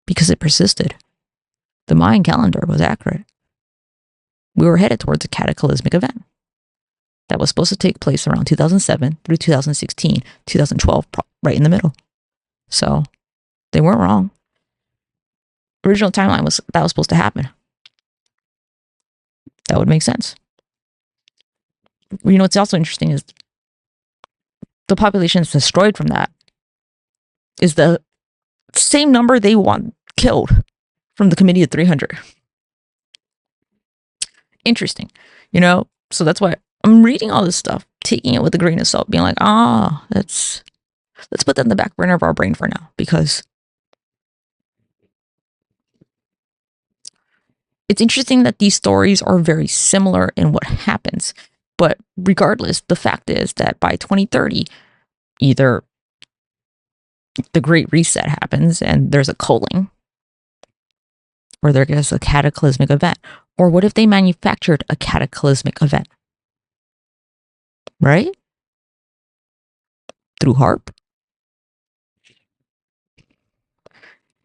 Because it persisted. The Mayan calendar was accurate. We were headed towards a cataclysmic event that was supposed to take place around 2007 through 2016, 2012, right in the middle. So they weren't wrong. Original timeline was that was supposed to happen. That would make sense. What's also interesting is the population that's destroyed from that is the same number they want killed from the Committee of 300. Interesting, So that's why I'm reading all this stuff, taking it with a grain of salt, being like, let's put that in the back burner of our brain for now, because it's interesting that these stories are very similar in what happens. But regardless, the fact is that by 2030, either the Great Reset happens and there's a culling, or there's a cataclysmic event. Or what if they manufactured a cataclysmic event? Right? Through HARP.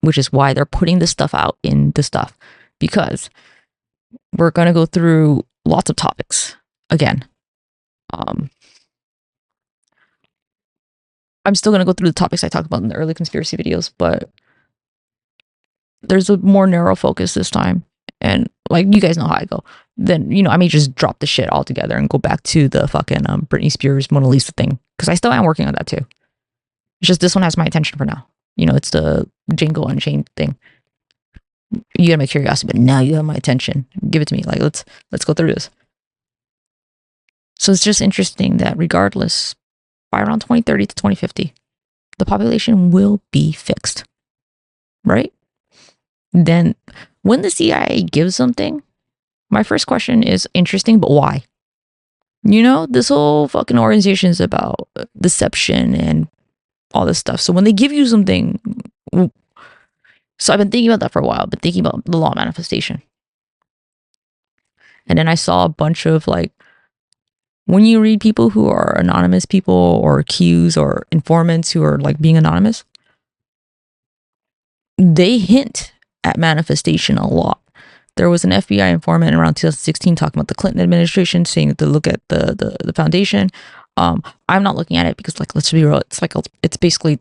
Which is why they're putting this stuff out in the stuff. Because we're going to go through lots of topics. Again, I'm still going to go through the topics I talked about in the early conspiracy videos, but there's a more narrow focus this time. And like, you guys know how I go. Then, I may just drop the shit altogether and go back to the fucking Britney Spears Mona Lisa thing. Because I still am working on that too. It's just this one has my attention for now. It's the Django Unchained thing. You got my curiosity, but now you have my attention. Give it to me. Like, let's go through this. So it's just interesting that regardless, by around 2030 to 2050, the population will be fixed, right? Then when the CIA gives something, my first question is interesting, but why? You know, this whole fucking organization is about deception and all this stuff. So when they give you something, so I've been thinking about that for a while, but thinking about the law of manifestation. And then I saw a bunch of like, when you read people who are anonymous people or accused or informants who are like being anonymous, they hint at manifestation a lot. There was an FBI informant around 2016 talking about the Clinton administration, saying to look at the foundation. I'm not looking at it because, like, let's be real, it's like it's basically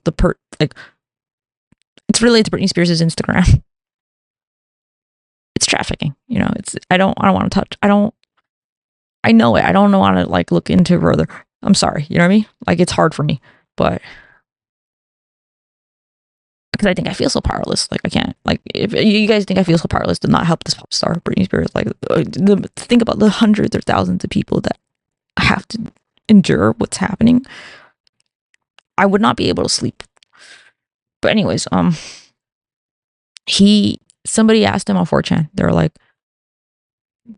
it's related to Britney Spears' Instagram. It's trafficking, you know. I don't want to touch. I know it. I don't want to like look into it further. I'm sorry, you know what I mean? Like, it's hard for me, but because I think I feel so powerless. Like, I can't. Like, if you guys think I feel so powerless to not help this pop star, Britney Spears, like, think about the hundreds or thousands of people that have to endure what's happening. I would not be able to sleep. But anyways, somebody asked him on 4chan. They were like,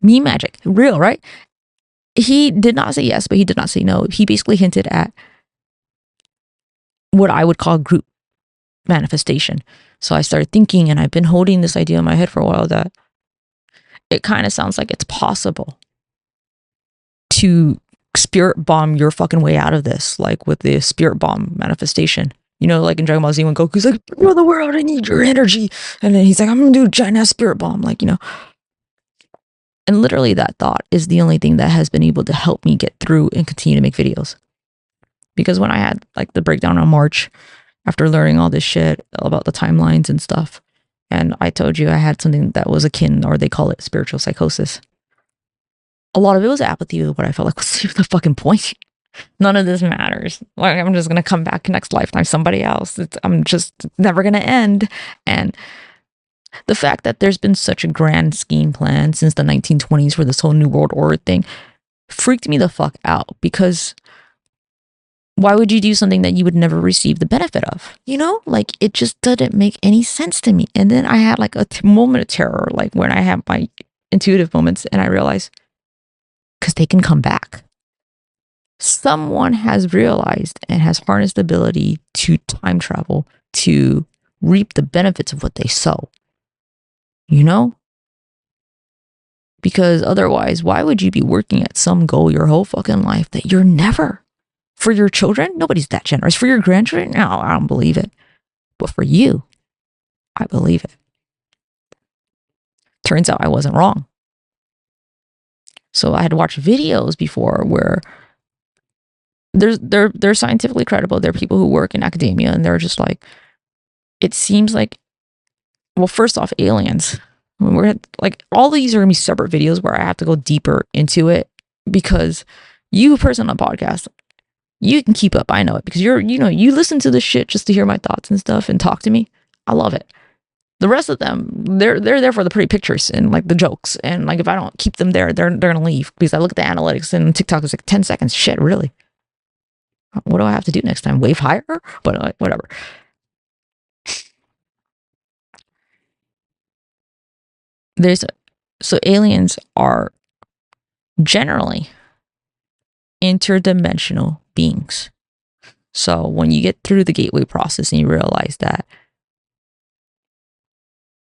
"Me magic, real, right?" He did not say yes, but he did not say no. He basically hinted at what I would call group manifestation. So I started thinking, and I've been holding this idea in my head for a while, that it kind of sounds like it's possible to spirit bomb your fucking way out of this, like with the spirit bomb manifestation. You know, like in Dragon Ball Z when Goku's like, "You're the world, I need your energy," and then he's like, "I'm gonna do a giant ass spirit bomb," like, you know. And literally that thought is the only thing that has been able to help me get through and continue to make videos. Because when I had like the breakdown on March, after learning all this shit about the timelines and stuff, and I told you I had something that was akin, or they call it spiritual psychosis. A lot of it was apathy with what I felt like, what's the fucking point? None of this matters. Like, I'm just going to come back next lifetime, somebody else. I'm just never going to end. And the fact that there's been such a grand scheme plan since the 1920s for this whole New World Order thing freaked me the fuck out, because why would you do something that you would never receive the benefit of? You know, like, it just didn't make any sense to me. And then I had like a moment of terror, like when I have my intuitive moments, and I realized, because they can come back. Someone has realized and has harnessed the ability to time travel to reap the benefits of what they sow. You know? Because otherwise, why would you be working at some goal your whole fucking life that you're never? For your children, nobody's that generous. For your grandchildren, no, I don't believe it. But for you, I believe it. Turns out I wasn't wrong. So I had watched videos before where they're scientifically credible. They're people who work in academia, and they're just like, it seems like, well, first off, aliens. We're like, all these are gonna be separate videos where I have to go deeper into it, because you person on the podcast, you can keep up. I know it, because you listen to this shit just to hear my thoughts and stuff and talk to me. I love it. The rest of them, they're there for the pretty pictures and like the jokes, and like if I don't keep them there, they're gonna leave, because I look at the analytics and TikTok is like 10 seconds. Shit, really? What do I have to do next time? Wave higher? But whatever. So aliens are generally interdimensional beings. So when you get through the gateway process and you realize that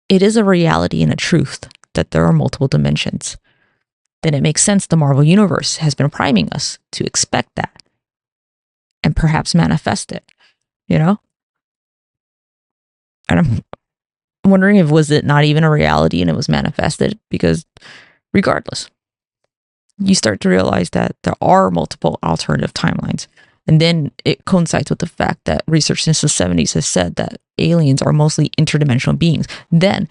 it is a reality and a truth that there are multiple dimensions, then it makes sense the Marvel Universe has been priming us to expect that and perhaps manifest it, you know? And I'm wondering if was it not even a reality and it was manifested, because regardless, you start to realize that there are multiple alternative timelines. And then it coincides with the fact that research since the 70s has said that aliens are mostly interdimensional beings. Then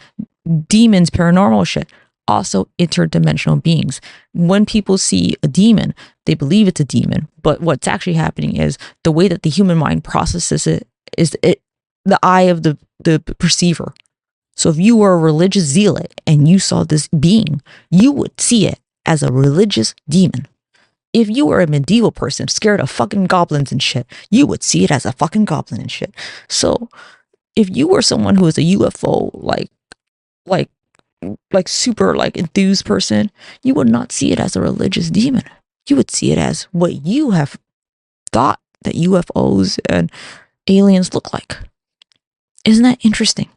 demons, paranormal shit, also interdimensional beings. When people see a demon, they believe it's a demon. But what's actually happening is the way that the human mind processes it is the eye of the perceiver. So if you were a religious zealot and you saw this being, you would see it as a religious demon. If you were a medieval person scared of fucking goblins and shit, you would see it as a fucking goblin and shit. So if you were someone who is a UFO like super like enthused person, you would not see it as a religious demon. You would see it as what you have thought that UFOs and aliens look like. Isn't that interesting?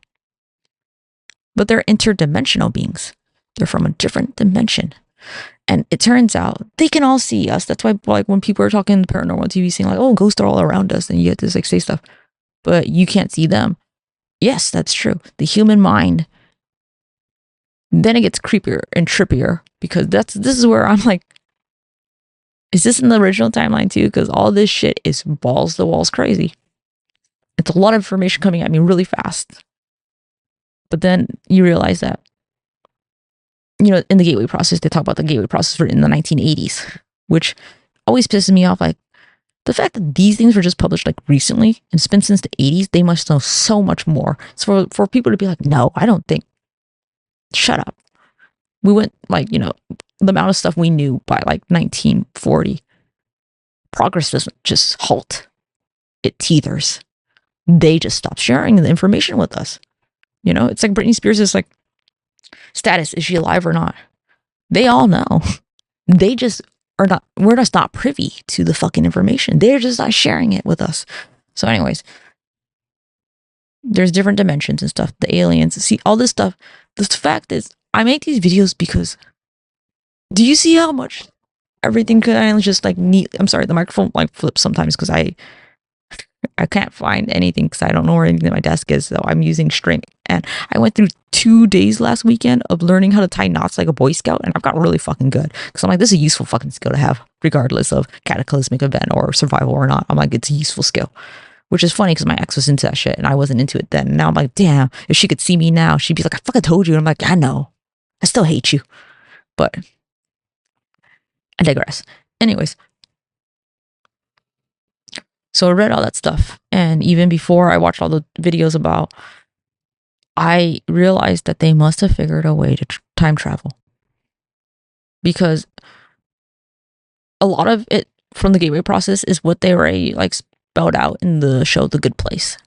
But they're interdimensional beings. They're from a different dimension. And it turns out they can all see us. That's why, like, when people are talking paranormal TV saying like, oh, ghosts are all around us, and you have to like say stuff, but you can't see them. Yes, that's true. The human mind, then it gets creepier and trippier, because this is where I'm like, is this in the original timeline too? Because all this shit is balls to walls crazy. It's a lot of information coming at me really fast. But then you realize that, you know, in the gateway process, they talk about the gateway process in the 1980s, which always pisses me off. Like, the fact that these things were just published like recently and it's been since the 80s, they must know so much more. So for people to be like, no, I don't think, shut up. We went like, you know, the amount of stuff we knew by like 1940. Progress doesn't just halt. It teethers. They just stop sharing the information with us. You know, it's like Britney Spears' like status. Is she alive or not? They all know. They just are not, we're just not privy to the fucking information. They're just not sharing it with us. So anyways, there's different dimensions and stuff. The aliens, see all this stuff. The fact is, I make these videos because, do you see how much everything could I just like neat? I'm sorry, the microphone like flips sometimes because I can't find anything because I don't know where anything at my desk is. So I'm using string. And I went through 2 days last weekend of learning how to tie knots like a Boy Scout. And I've got really fucking good. Because I'm like, this is a useful fucking skill to have, regardless of cataclysmic event or survival or not. I'm like, it's a useful skill. Which is funny because my ex was into that shit and I wasn't into it then. And now I'm like, damn, if she could see me now, she'd be like, I fucking told you. And I'm like, I know. I still hate you. But I digress. Anyways. So I read all that stuff. And even before I watched all the videos about, I realized that they must have figured a way to time travel. Because a lot of it from the gateway process is what they already like spelled out in the show The Good Place.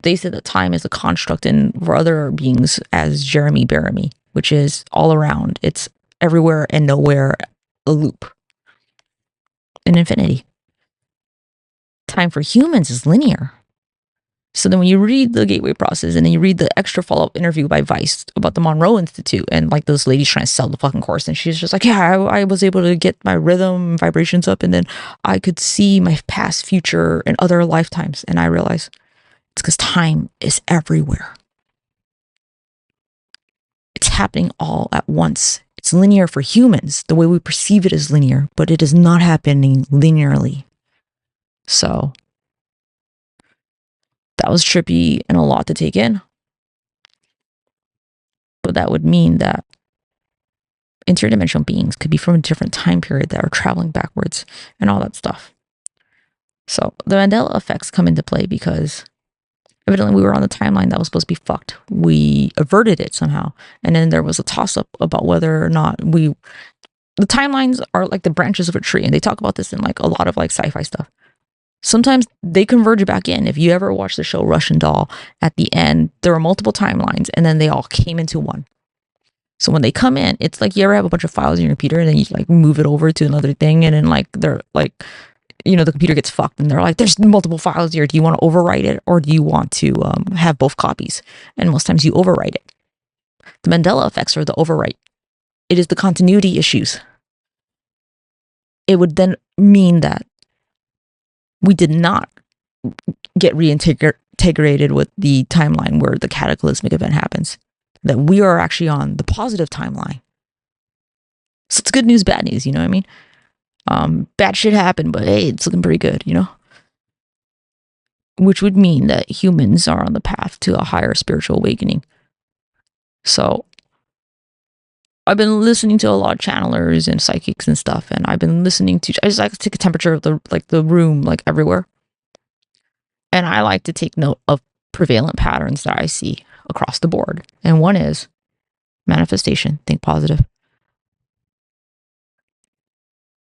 They said that time is a construct and for other beings as Jeremy Bearimy, which is all around. It's everywhere and nowhere, a loop. An infinity. Time for humans is linear. So then when you read the gateway process and then you read the extra follow-up interview by Vice about the Monroe Institute and like those ladies trying to sell the fucking course, and she's just like, yeah, I was able to get my rhythm vibrations up and then I could see my past, future, and other lifetimes. And I realized it's because time is everywhere. It's happening all at once. It's linear for humans. The way we perceive it is linear, but it is not happening linearly. So that was trippy and a lot to take in. But that would mean that interdimensional beings could be from a different time period that are traveling backwards and all that stuff. So the Mandela effects come into play because evidently we were on the timeline that was supposed to be fucked. We averted it somehow. And then there was a toss-up about whether or not the timelines are like the branches of a tree. And they talk about this in like a lot of like sci-fi stuff. Sometimes they converge back in. If you ever watch the show Russian Doll, at the end, there are multiple timelines and then they all came into one. So when they come in, it's like you ever have a bunch of files in your computer and then you like move it over to another thing and then like they're like, you know, the computer gets fucked and they're like, there's multiple files here. Do you want to overwrite it or do you want to have both copies? And most times you overwrite it. The Mandela effects are the overwrite. It is the continuity issues. It would then mean that we did not get reintegrated with the timeline where the cataclysmic event happens. That we are actually on the positive timeline. So it's good news, bad news, you know what I mean? Bad shit happened, but hey, it's looking pretty good, you know? Which would mean that humans are on the path to a higher spiritual awakening. So I've been listening to a lot of channelers and psychics and stuff, and I've been listening to, I just like to take a temperature of the room, like everywhere. And I like to take note of prevalent patterns that I see across the board. And one is manifestation, think positive.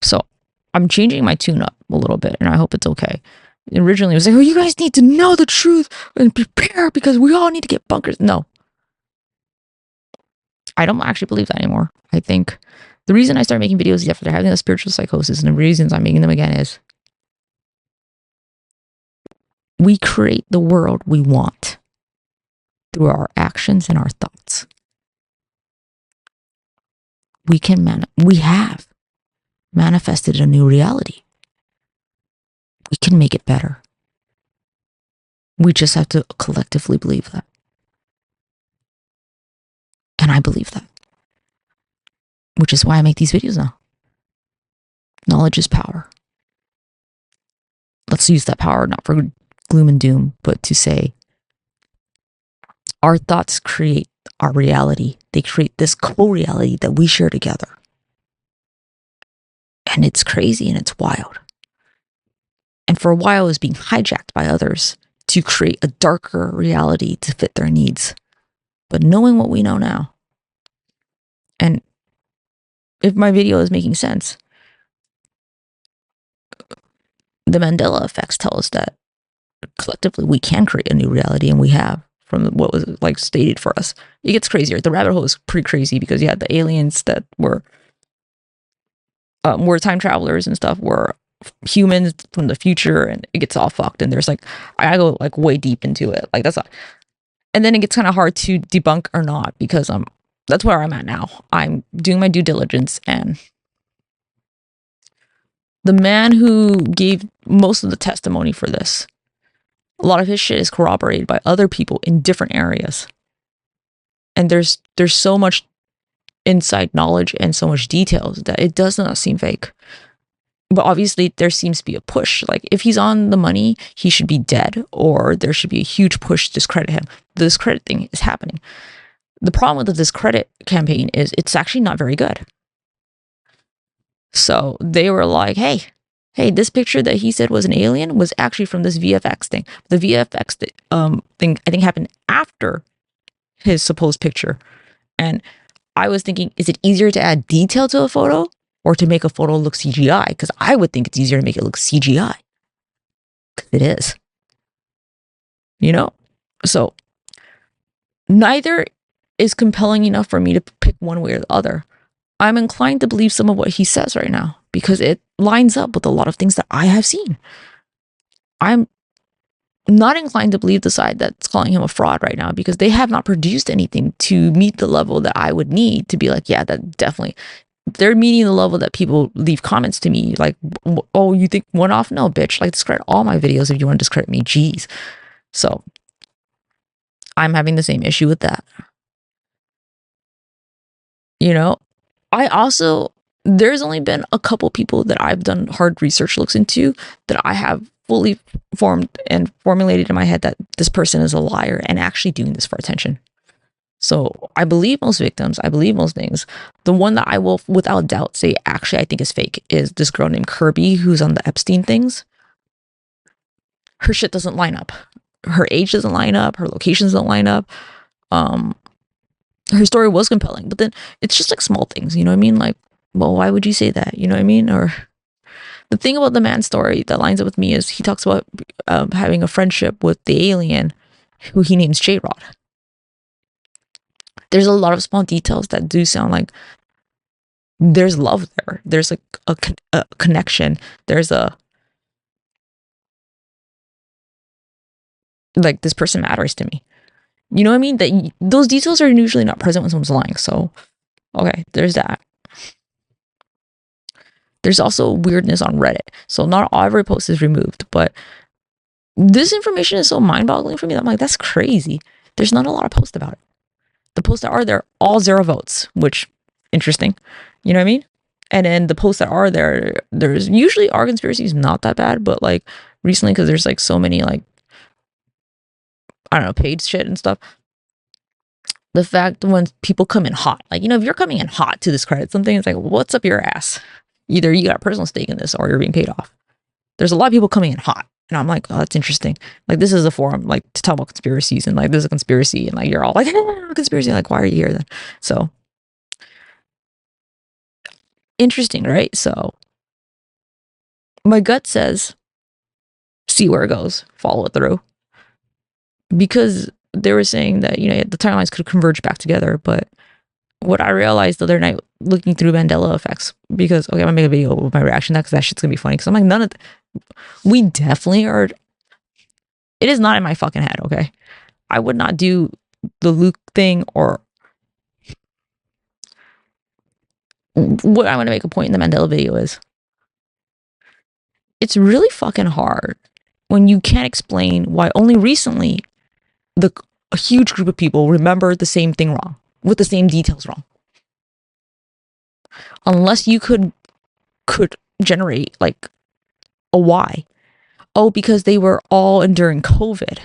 So I'm changing my tune up a little bit, and I hope it's okay. Originally, it was like, oh, you guys need to know the truth and prepare because we all need to get bunkers. No, I don't actually believe that anymore. I think the reason I started making videos after having a spiritual psychosis, and the reasons I'm making them again, is we create the world we want through our actions and our thoughts. We have manifested a new reality. We can make it better. We just have to collectively believe that. And I believe that. Which is why I make these videos now. Knowledge is power. Let's use that power not for gloom and doom, but to say our thoughts create our reality. They create this co-reality that we share together. And it's crazy and it's wild. And for a while, it was being hijacked by others to create a darker reality to fit their needs. But knowing what we know now, and if my video is making sense, the Mandela effects tell us that collectively we can create a new reality, and we have, from what was like stated for us. It gets crazier. The rabbit hole is pretty crazy because you had the aliens that were time travelers and stuff, were humans from the future, and it gets all fucked. And there's like, I go like way deep into it. Like that's not, and then it gets kind of hard to debunk or not, because that's where I'm at now. I'm doing my due diligence, and the man who gave most of the testimony for this, a lot of his shit is corroborated by other people in different areas. And there's so much inside knowledge and so much details that it does not seem fake. But obviously there seems to be a push. Like if he's on the money, he should be dead, or there should be a huge push to discredit him. The discredit thing is happening. The problem with the discredit campaign is it's actually not very good. So they were like, hey, this picture that he said was an alien was actually from this VFX thing. The VFX thing I think happened after his supposed picture. And I was thinking, is it easier to add detail to a photo or to make a photo look CGI? Because I would think it's easier to make it look CGI. Because it is. You know? So neither is compelling enough for me to pick one way or the other. I'm inclined to believe some of what he says right now because it lines up with a lot of things that I have seen. I'm not inclined to believe the side that's calling him a fraud right now, because they have not produced anything to meet the level that I would need to be like, yeah, that definitely. They're meeting the level that people leave comments to me like, oh, you think one off? No, bitch. Like, discredit all my videos if you want to discredit me. Jeez. So I'm having the same issue with that. You know, there's only been a couple people that I've done hard research looks into that I have fully formed and formulated in my head that this person is a liar and actually doing this for attention. So I believe most victims, I believe most things. The one that I will without doubt say actually I think is fake is this girl named Kirby, who's on the Epstein things. Her shit doesn't line up. Her age doesn't line up. Her locations don't line up. Her story was compelling, but then it's just like small things, you know what I mean? Like, well, why would you say that? You know what I mean? Or the thing about the man's story that lines up with me is he talks about having a friendship with the alien who he names J-Rod. There's a lot of small details that do sound like there's love there. There's like a connection. There's like this person matters to me. You know what I mean? That those details are usually not present when someone's lying. So, okay, there's that. There's also weirdness on Reddit. So not every post is removed, but this information is so mind-boggling for me that I'm like, that's crazy. There's not a lot of posts about it. The posts that are there, all 0 votes, which interesting. You know what I mean? And then the posts that are there, there's usually our conspiracy is not that bad, but like recently, because there's like so many like, I don't know, paid shit and stuff. The fact when people come in hot, like, you know, if you're coming in hot to discredit something, it's like, what's up your ass? Either you got a personal stake in this or you're being paid off. There's a lot of people coming in hot. And I'm like, oh, that's interesting. Like, this is a forum, like, to talk about conspiracies. And, like, there's a conspiracy. And, like, you're all like, conspiracy. Like, why are you here then? So, interesting, right? So, My gut says, see where it goes, follow it through. Because they were saying that, the timelines could converge back together. But what I realized the other night looking through Mandela effects, because, okay, I'm gonna make a video with my reaction to that because that shit's gonna be funny. Because I'm like, we definitely are. It is not in my fucking head, okay? I would not do the Luke thing, or what I want to make a point in the Mandela video is, it's really fucking hard when you can't explain why only recently a huge group of people remember the same thing wrong, with the same details wrong. Unless you could generate like a why. Oh, because they were all enduring COVID.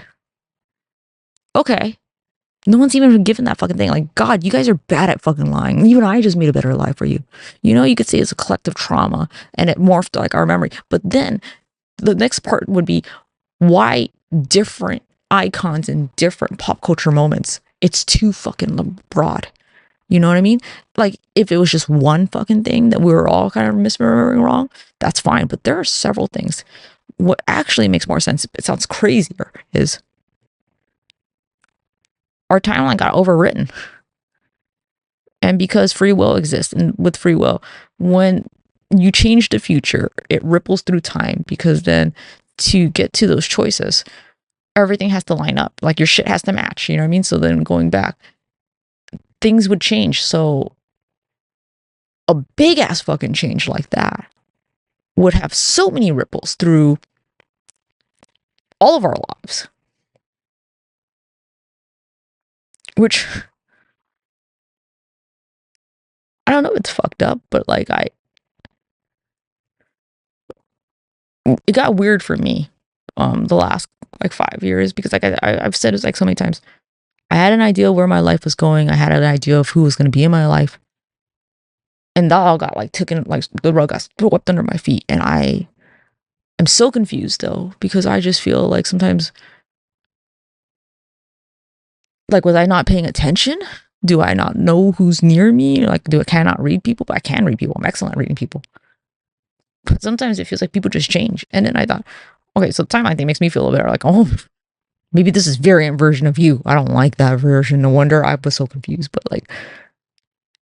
Okay. No one's even given that fucking thing. Like, God, you guys are bad at fucking lying. Even I just made a better lie for you. You could say it's a collective trauma and it morphed like our memory. But then the next part would be why different icons and different pop culture moments. It's too fucking broad. You know what I mean? Like, if it was just one fucking thing that we were all kind of misremembering wrong, that's fine. But there are several things. What actually makes more sense, it sounds crazier, is our timeline got overwritten. And because free will exists, and with free will, when you change the future, it ripples through time, because then to get to those choices, everything has to line up. Like, your shit has to match, you know what I mean? So then going back, things would change. So a big ass fucking change like that would have so many ripples through all of our lives. Which, I don't know if it's fucked up, but like it got weird for me the last like 5 years, because like I've said it like so many times. I had an idea where my life was going. I had an idea of who was going to be in my life. And that all got like taken, like the rug got swept under my feet. And I'm so confused though, because I just feel like sometimes, like, was I not paying attention? Do I not know who's near me? Like, can I not read people? But I can read people. I'm excellent at reading people. But sometimes it feels like people just change. And then I thought, okay, so the timeline thing makes me feel a bit like, oh, maybe this is variant version of you. I don't like that version. No wonder I was so confused. But like,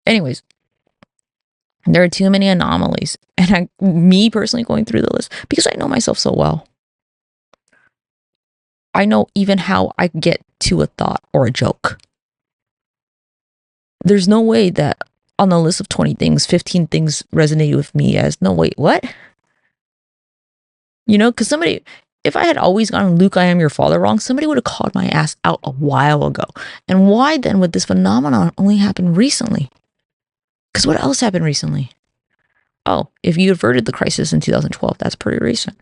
anyways, there are too many anomalies. And me personally going through the list, because I know myself so well, I know even how I get to a thought or a joke. There's no way that on the list of 20 things, 15 things resonated with me as, no, wait, what? Because if I had always gone, Luke, I am your father wrong, somebody would have called my ass out a while ago. And why then would this phenomenon only happen recently? Because what else happened recently? Oh, if you averted the crisis in 2012, that's pretty recent.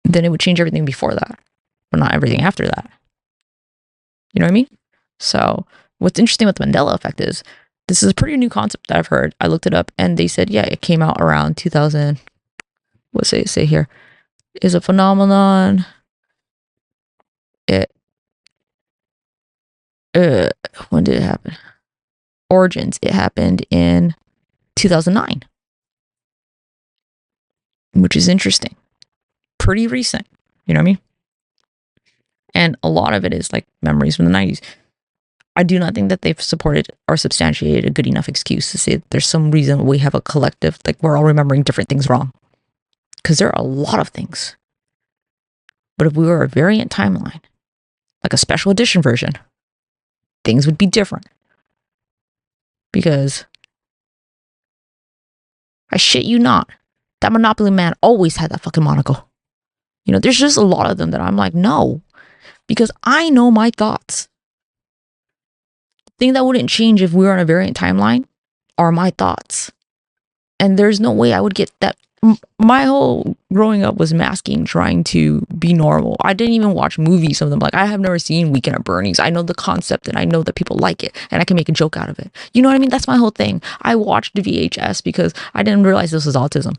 Then it would change everything before that, but not everything after that. You know what I mean? So what's interesting with the Mandela effect is, this is a pretty new concept that I've heard. I looked it up and they said, yeah, it came out around 2000. What's it say here? Is a phenomenon. When did it happen? Origins. It happened in 2009, which is interesting. Pretty recent. You know what I mean? And a lot of it is like memories from the 90s. I do not think that they've supported or substantiated a good enough excuse to say that there's some reason we have a collective, like we're all remembering different things wrong. Because there are a lot of things. But if we were a variant timeline, like a special edition version, things would be different. Because, I shit you not, that Monopoly man always had that fucking monocle. There's just a lot of them that I'm like, no. Because I know my thoughts. The thing that wouldn't change if we were on a variant timeline are my thoughts. And there's no way I would get that. My whole growing up was masking, trying to be normal. I didn't even watch movies, some of them. Like, I have never seen Weekend at Bernie's. I know the concept and I know that people like it and I can make a joke out of it. You know what I mean? That's my whole thing. I watched the VHS because I didn't realize this was autism.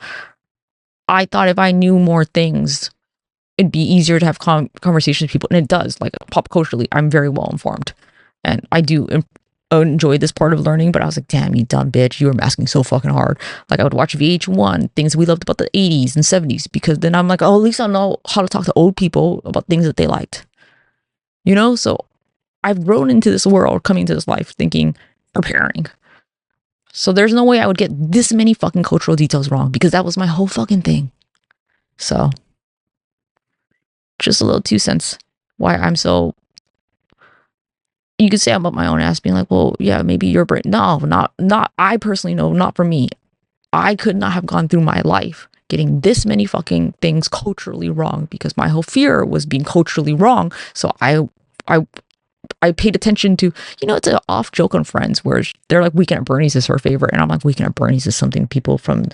I thought if I knew more things, it'd be easier to have conversations with people. And it does. Like, pop culturally, I'm very well informed. And I do enjoyed this part of learning, but I was like, damn, you dumb bitch, you were masking so fucking hard. Like, I would watch VH1, things we loved about the 80s and 70s, because then I'm like, oh, at least I know how to talk to old people about things that they liked. You know? So I've grown into this world, coming to this life, thinking, preparing. So there's no way I would get this many fucking cultural details wrong, because that was my whole fucking thing. So, just a little 2 cents why I'm so, you could say I'm up my own ass, being like, well, yeah, maybe you're Brit. No, not, I personally know, not for me. I could not have gone through my life getting this many fucking things culturally wrong, because my whole fear was being culturally wrong. So I paid attention to, it's an off joke on Friends where they're like, Weekend at Bernie's is her favorite. And I'm like, Weekend at Bernie's is something people from,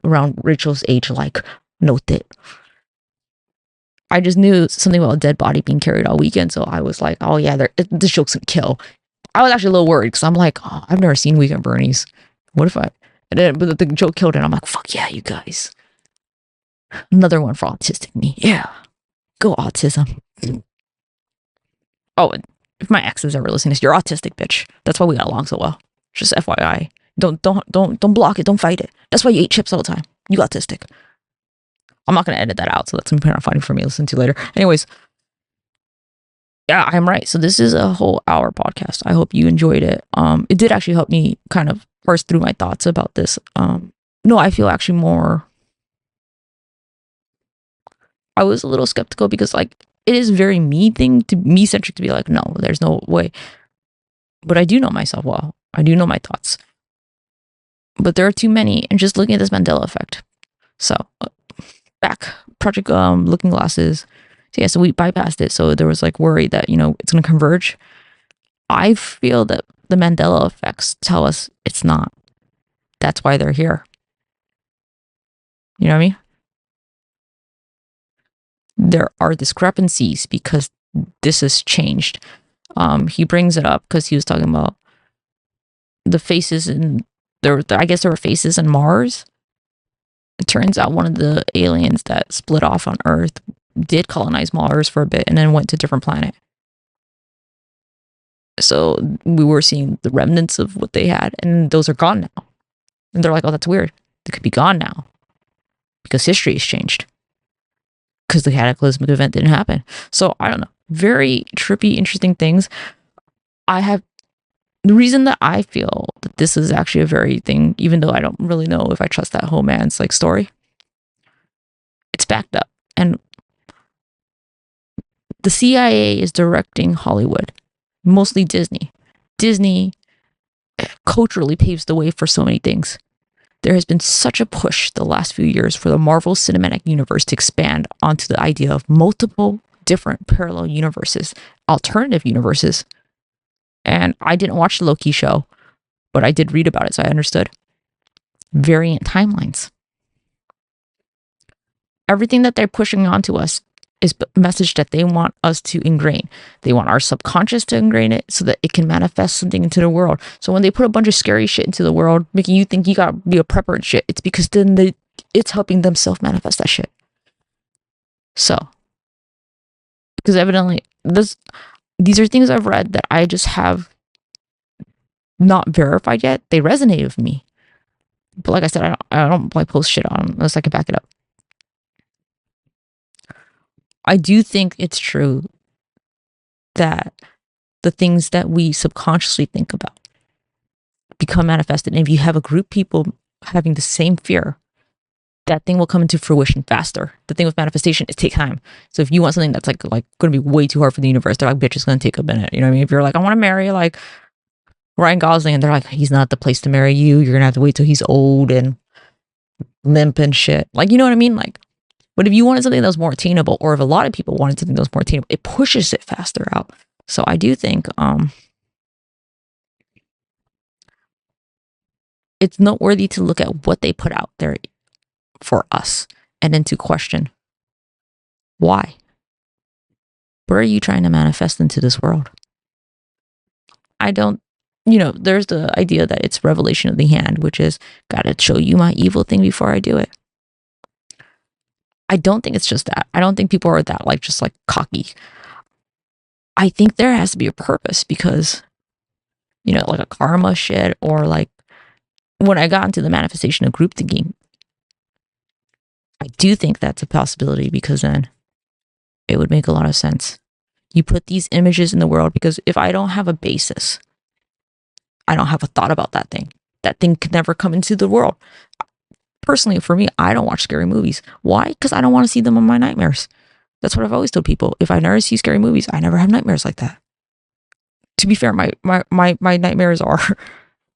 around Rachel's age like. Note it. I just knew something about a dead body being carried all weekend. So I was like, oh yeah, this joke's gonna kill. I was actually a little worried, because I'm like, oh, I've never seen Weekend at Bernie's. What if but the joke killed it. And I'm like, fuck yeah, you guys. Another one for autistic me. Yeah. Go autism. Oh, and if my ex is ever listening to this, you're autistic, bitch. That's why we got along so well. Just FYI. Don't block it. Don't fight it. That's why you eat chips all the time. You autistic. I'm not going to edit that out, so that's kind of funny for me to listen to later. Anyways, yeah, I'm right. So this is a whole hour podcast. I hope you enjoyed it. It did actually help me kind of parse through my thoughts about this. No, I feel actually more, I was a little skeptical, because like, it is very me centric to be like, no, there's no way. But I do know myself well. I do know my thoughts. But there are too many. And just looking at this Mandela effect. So, back, Project Looking Glasses. So yeah, so we bypassed it. So there was like worry that, it's going to converge. I feel that the Mandela effects tell us it's not. That's why they're here. You know what I mean? There are discrepancies because this has changed. He brings it up because he was talking about the faces in I guess there were faces in Mars. It turns out one of the aliens that split off on Earth did colonize Mars for a bit and then went to a different planet. So we were seeing the remnants of what they had, and those are gone now. And they're like, oh, that's weird. They could be gone now because history has changed. Because the cataclysmic event didn't happen. So I don't know. Very trippy, interesting things. The reason that I feel that this is actually a very thing, even though I don't really know if I trust that whole man's like story, it's backed up. And the CIA is directing Hollywood, mostly Disney. Disney culturally paves the way for so many things. There has been such a push the last few years for the Marvel Cinematic Universe to expand onto the idea of multiple different parallel universes, alternative universes. And I didn't watch the Loki show, but I did read about it, so I understood. Variant timelines. Everything that they're pushing onto us is a message that they want us to ingrain. They want our subconscious to ingrain it so that it can manifest something into the world. So when they put a bunch of scary shit into the world, making you think you gotta be a prepper and shit, it's because then it's helping them self-manifest that shit. So, because evidently these are things I've read that I just have not verified yet. They resonate with me. But like I said, I don't like post shit on them unless I can back it up. I do think it's true that the things that we subconsciously think about become manifested. And if you have a group of people having the same fear, that thing will come into fruition faster. The thing with manifestation is take time. So if you want something that's like going to be way too hard for the universe, they're like, bitch, it's going to take a minute. You know what I mean? If you're like, I want to marry like Ryan Gosling, and they're like, he's not the place to marry you. You're going to have to wait till he's old and limp and shit. Like, you know what I mean? Like, but if you wanted something that was more attainable, or if a lot of people wanted something that was more attainable, it pushes it faster out. So I do think it's noteworthy to look at what they put out there for us, and then to question why. What are you trying to manifest into this world? I don't, there's the idea that it's revelation of the hand, which is gotta show you my evil thing before I do it. I don't think it's just that. I don't think people are that just cocky. I think there has to be a purpose, because like a karma shit, or like when I got into the manifestation of group thinking, I do think that's a possibility, because then it would make a lot of sense. You put these images in the world, because if I don't have a basis, I don't have a thought about that thing. That thing could never come into the world. Personally, for me, I don't watch scary movies. Why? Because I don't want to see them in my nightmares. That's what I've always told people. If I never see scary movies, I never have nightmares like that. To be fair, my nightmares are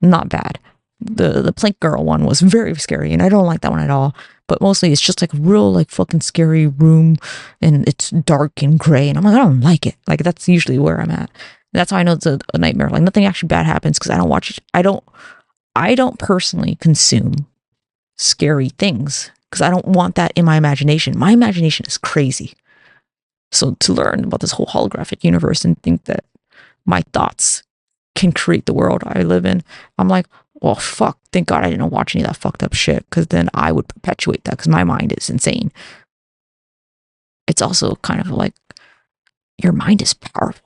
not bad. The Plank Girl one was very scary, and I don't like that one at all. But mostly it's just like real like fucking scary room, and it's dark and gray, and I'm like, I don't like it. Like, that's usually where I'm at. That's how I know it's a nightmare. Like, nothing actually bad happens, because I don't watch it. I don't personally consume scary things, because I don't want that in my imagination. My imagination is crazy. So to learn about this whole holographic universe and think that my thoughts can create the world I live in, I'm like, well, fuck, thank God I didn't watch any of that fucked up shit, because then I would perpetuate that, because my mind is insane. It's also kind of like, your mind is powerful.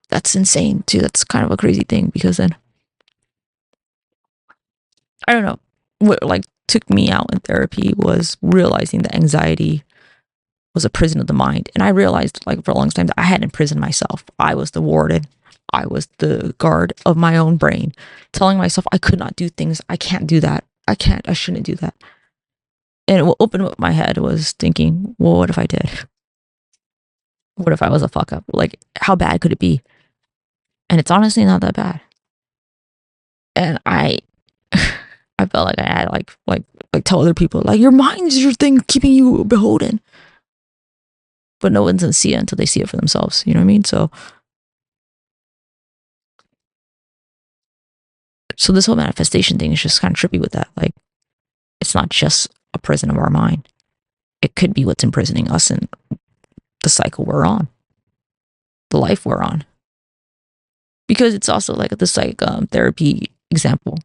That's insane too. That's kind of a crazy thing, because then, I don't know, what like took me out in therapy was realizing that anxiety was a prison of the mind. And I realized, like, for a long time, that I had imprisoned myself. I was the warden. I was the guard of my own brain, telling myself I could not do things. I can't do that. I shouldn't do that. And what opened up my head was thinking, well, what if I did? What if I was a fuck up? Like, how bad could it be? And it's honestly not that bad. And I felt like I had like tell other people, like, your mind is your thing keeping you beholden. But no one's gonna see it until they see it for themselves. You know what I mean? So this whole manifestation thing is just kind of trippy with that. Like, it's not just a prison of our mind. It could be what's imprisoning us in the cycle we're on, the life we're on. Because it's also like this like therapy example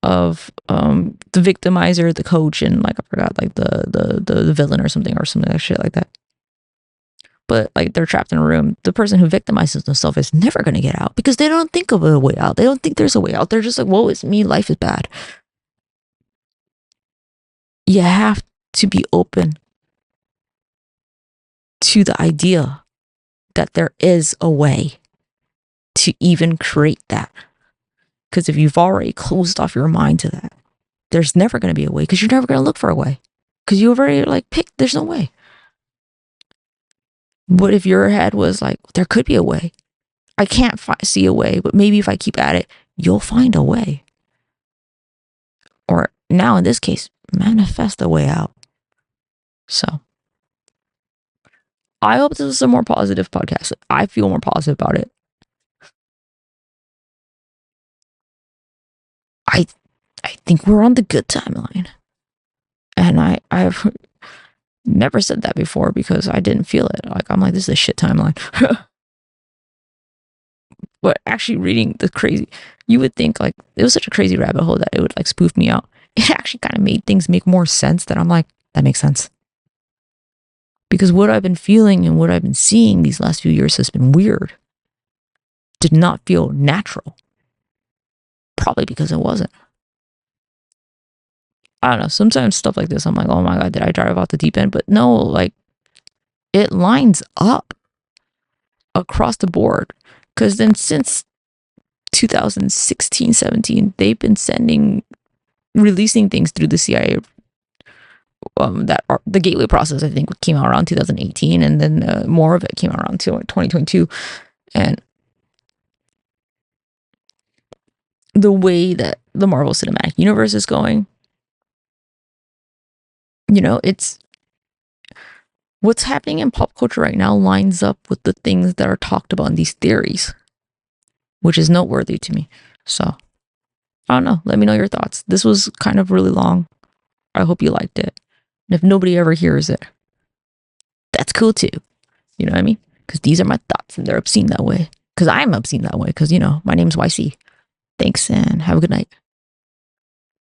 of the victimizer, the coach, and like, I forgot, like the villain or something like shit like that. But like, they're trapped in a room. The person who victimizes themselves is never going to get out, because they don't think of a way out. They don't think there's a way out. They're just like, whoa, it's me. Life is bad. You have to be open to the idea that there is a way to even create that. Because if you've already closed off your mind to that, there's never going to be a way, because you're never going to look for a way, because you already like picked, there's no way. What if your head was like, there could be a way? I can't see a way, but maybe if I keep at it, you'll find a way. Or now in this case, manifest a way out. So I hope this is a more positive podcast. I feel more positive about it. I think we're on the good timeline. And I've never said that before, because I didn't feel it. Like, I'm like, this is a shit timeline. But actually reading the crazy, you would think like it was such a crazy rabbit hole that it would like spoof me out. It actually kind of made things make more sense, that I'm like, that makes sense. Because what I've been feeling and what I've been seeing these last few years has been weird. Did not feel natural. Probably because it wasn't. I don't know. Sometimes stuff like this, I'm like, oh my God, did I drive off the deep end? But no, like, it lines up across the board. Because then since 2016, 17, they've been releasing things through the CIA. That the gateway process, I think, came out around 2018, and then more of it came out around 2022. And the way that the Marvel Cinematic Universe is going, it's what's happening in pop culture right now lines up with the things that are talked about in these theories, which is noteworthy to me. So I don't know. Let me know your thoughts. This was kind of really long. I hope you liked it. And if nobody ever hears it, that's cool too. You know what I mean? Because these are my thoughts, and they're obscene that way. Because I'm obscene that way. Because, my name's YC. Thanks, and have a good night.